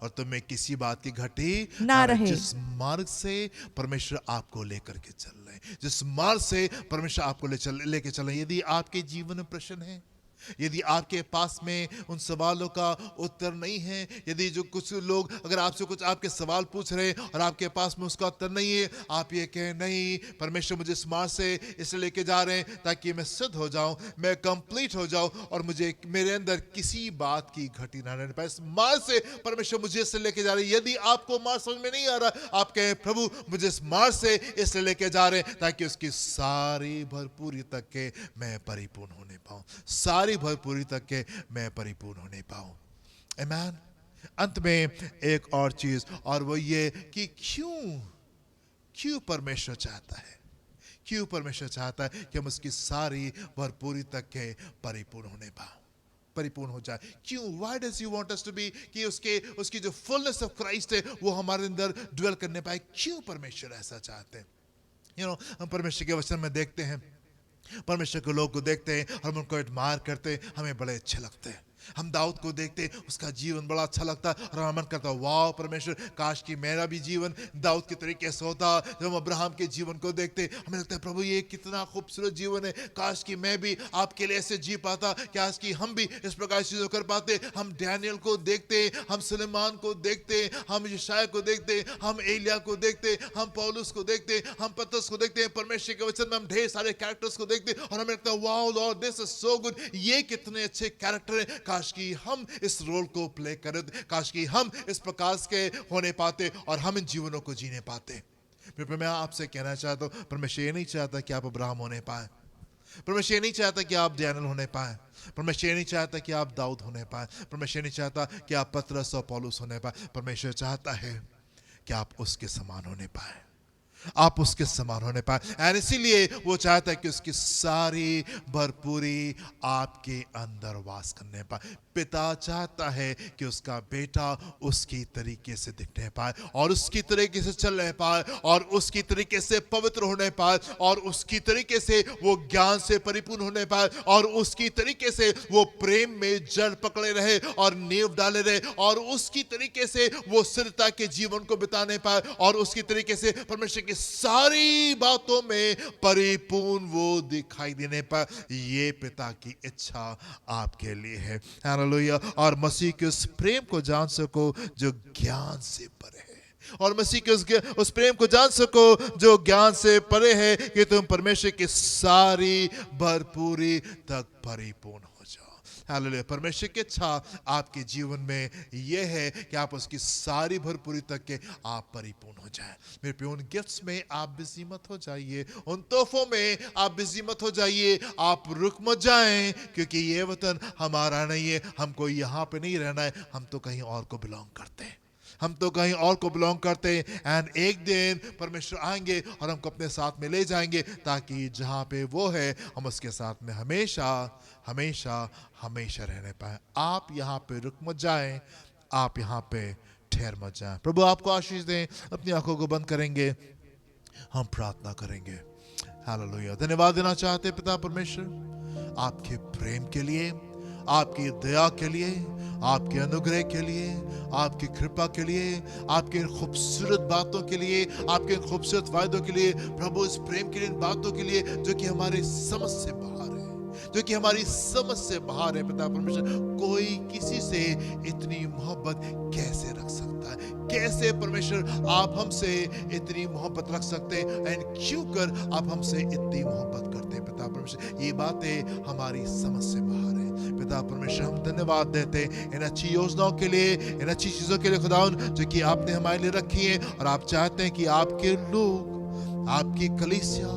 और तुम्हें किसी बात की घटी ना रहे। जिस मार्ग से परमेश्वर आपको लेकर के चल रहे, जिस मार्ग से परमेश्वर आपको लेके चल रहे, यदि आपके जीवन में प्रश्न है, यदि आपके पास में उन सवालों का उत्तर नहीं है, यदि जो कुछ लोग अगर आपसे कुछ आपके सवाल पूछ रहे हैं और आपके पास में उसका उत्तर नहीं है, आप ये कहें नहीं, परमेश्वर मुझे इस मार्ग से इसलिए लेके जा रहे हैं ताकि मैं सिद्ध हो जाऊं, मैं कंप्लीट हो जाऊं और मुझे मेरे अंदर किसी बात की घटी ना रहने पाए। इस मार्ग से परमेश्वर मुझे इसलिए लेके जा रहे हैं। यदि आपको मार्ग समझ में नहीं आ रहा, आप कहें प्रभु मुझे इस मार्ग से इसलिए लेके जा रहे हैं ताकि उसकी सारी भरपूरी तक के मैं परिपूर्ण होने पाऊं, सारी भरपूरी तक के मैं परिपूर्ण होने पाऊं। आमीन। अंत में एक और चीज, और वो ये कि क्यों परमेश्वर चाहता है, क्यों परमेश्वर चाहता है कि हम उसकी सारी भरपूरी तक के परिपूर्ण होने पाऊं, परिपूर्ण हो जाए। क्यों? Why does you want us to be, कि उसकी जो फुलनेस ऑफ क्राइस्ट है वो हमारे अंदर ड्वेल करने पाए। क्यों परमेश्वर ऐसा चाहते हैं? हम परमेश्वर के वचन में देखते हैं, परमेश्वर के लोग को देखते हैं, हम उनको एडमायर करते हैं, हमें बड़े अच्छे लगते हैं। हम दाऊद को देखते हैं, उसका जीवन बड़ा अच्छा लगता है और हमारा मन करता है वाह परमेश्वर, काश कि मेरा भी जीवन दाऊद के तरीके से होता। जब हम अब्राहम के जीवन को देखते हैं, हमें लगता है प्रभु ये कितना खूबसूरत जीवन है, काश कि मैं भी आपके लिए ऐसे जी पाता, काश कि हम भी इस प्रकार की चीज़ों कर पाते। हम डैनियल को देखते हैं, हम सुलेमान को देखते हैं, हम यशायाह को देखते हैं, हम एलिया को देखते हैं, हम पौलुस को देखते हैं, हम पतरस को देखते हैं। परमेश्वर के वचन में हम ढेर सारे कैरेक्टर्स को देखते हैं और हमें लगता है वाह Lord this is so good, ये कितने अच्छे कैरेक्टर हैं, काश कि हम इस रोल को प्ले करें, काश कि हम इस प्रकार के होने पाते और हम इन जीवनों को जीने पाते। फिर मैं आपसे कहना चाहता हूं, परमेश्वर ये नहीं चाहता कि आप अब्राहम होने पाए, परमेश्वर ये नहीं चाहता कि आप डैनियल होने पाए, परमेश्वर ये नहीं चाहता कि आप दाऊद होने पाए, परमेश्वर नहीं चाहता कि आप पतरस और पौलुस होने पाए। परमेश्वर चाहता है कि आप उसके समान होने पाए। आप उसके समान होने पाए। और इसीलिए वो चाहता है कि उसकी सारी भरपूरी आपके अंदर वास करने पाए। पिता चाहता है कि उसका बेटा उसकी तरीके से दिखने पाए और उसकी तरीके से चलने पाए और उसकी तरीके से पवित्र होने पाए और उसकी तरीके से वो ज्ञान से परिपूर्ण होने पाए और उसकी तरीके से वो प्रेम में जड़ पकड़े रहे और नींव डाले रहे और उसकी तरीके से वो स्थिरता के जीवन को बिताने पाए और उसकी तरीके से परमेश्वर की सारी बातों में परिपूर्ण वो दिखाई देने पाए। ये पिता की इच्छा आपके लिए है। हालेलुया। और मसीह के उस प्रेम को जान सको जो ज्ञान से परे है, और मसीह के उस प्रेम को जान सको जो ज्ञान से परे है, कि तुम परमेश्वर की सारी भरपूरी तक परिपूर्ण हो जाओ। हालेलुया। परमेश्वर की इच्छा आपके जीवन में यह है कि आप उसकी सारी भरपूरी तक के आप परिपूर्ण हो जाएं। मेरे प्रिय, उन गिफ्ट्स में आप बिजी मत हो जाइए, उन तोहफों में आप बिजी मत हो जाइए, आप रुक मत जाएं, क्योंकि ये वतन हमारा नहीं है, हमको यहाँ पे नहीं रहना है, हम तो कहीं और को बिलोंग करते हैं, हम तो कहीं और को बिलोंग करते हैं। एंड एक दिन परमेश्वर आएंगे और हमको अपने साथ में ले जाएंगे, ताकि जहाँ पे वो है हम उसके साथ में हमेशा हमेशा हमेशा रहने पाए। आप यहाँ पे रुक मत जाएं, आप यहाँ पे ठहर मत जाएं। प्रभु आपको आशीष दें। अपनी आंखों को बंद करेंगे, हम प्रार्थना करेंगे। हालेलुया। धन्यवाद देना चाहते पिता परमेश्वर आपके प्रेम के लिए, आपकी दया के लिए, आपके अनुग्रह के लिए, आपकी कृपा के लिए, आपके खूबसूरत बातों के लिए, आपके खूबसूरत वायदों के लिए। प्रभु इस प्रेम के लिए, इन बातों के लिए जो कि हमारे समझ से बाहर है, जो कि हमारी समझ से बाहर है। पिता परमेश्वर, कोई किसी से इतनी मोहब्बत कैसे रख सकता है? कैसे परमेश्वर आप हमसे इतनी मोहब्बत रख सकते हैं? एंड क्यों कर आप हमसे इतनी मोहब्बत करते हैं? पिता परमेश्वर, ये बातें हमारी समझ से बाहर है। पिता परमेश्वर, हम धन्यवाद देते हैं इन अच्छी योजनाओं के लिए, इन अच्छी चीजों के लिए खुदावन, जो कि आपने हमारे लिए रखी है। और आप चाहते हैं कि आपके लोग, आपकी कलीसिया,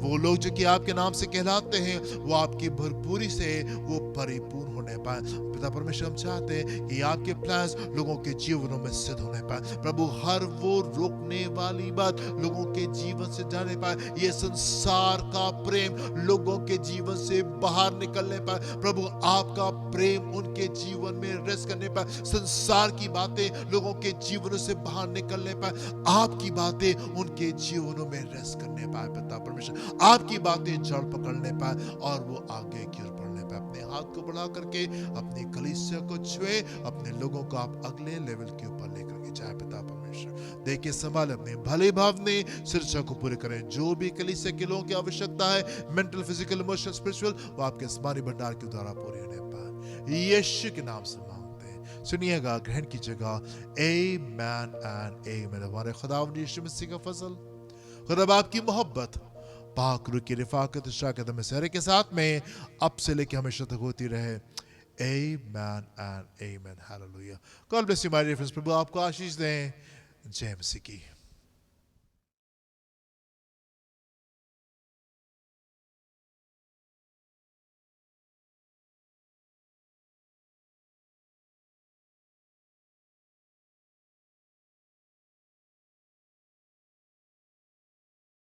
वो लोग जो कि आपके नाम से कहलाते हैं, वो आपकी भरपूरी से वो परिपूर्ण होने पाए। पिता परमेश्वर, हम चाहते हैं कि आपके प्लान्स लोगों के जीवनों में सिद्ध होने पाए। प्रभु, हर वो रोकने वाली बात लोगों के जीवन से जाने पाए, ये संसार का प्रेम लोगों के जीवन से बाहर निकलने पाए। प्रभु, आपका प्रेम उनके जीवन में रेस्ट करने पाए, संसार की बातें लोगों के जीवनों से बाहर निकलने पाए, आपकी बातें उनके जीवनों में रेस्ट करने पाए। पिता परमेश्वर, आपकी बातें जड़ पकड़ने पाए और वो आगे की ओर बढ़ने पाए। अपने हाथ को बढ़ा करके अपनी कलीसिया को छुए, अपने लोगों को आप अगले लेवल के ऊपर लेकर के जाए। पिता परमेश्वर, देखिए संभाले, अपने भले भावने शिक्षा को पूरे करें। जो भी कलीसिया के लोगों की आवश्यकता है, मेंटल, फिजिकल, इमोशनल, स्पिरिचुअल, वो आपके स्मारी भंडार के द्वारा पूरी होने पाए। यीशु के नाम से मांगते हैं, सुनिएगा, ग्रहण कीजिएगा। आमेन एंड आमेन। हमारे खुदावंद यीशु मसीह का फजल, खुदा बाप की मोहब्बत, पाक रूह की रिफाकत, शराकत में सहरे के साथ में अब से लेके हमेशा तक होती रहे। Amen and amen. Hallelujah. God bless you my dear friends. प्रभु आपको आशीष दें। जय मसीह की।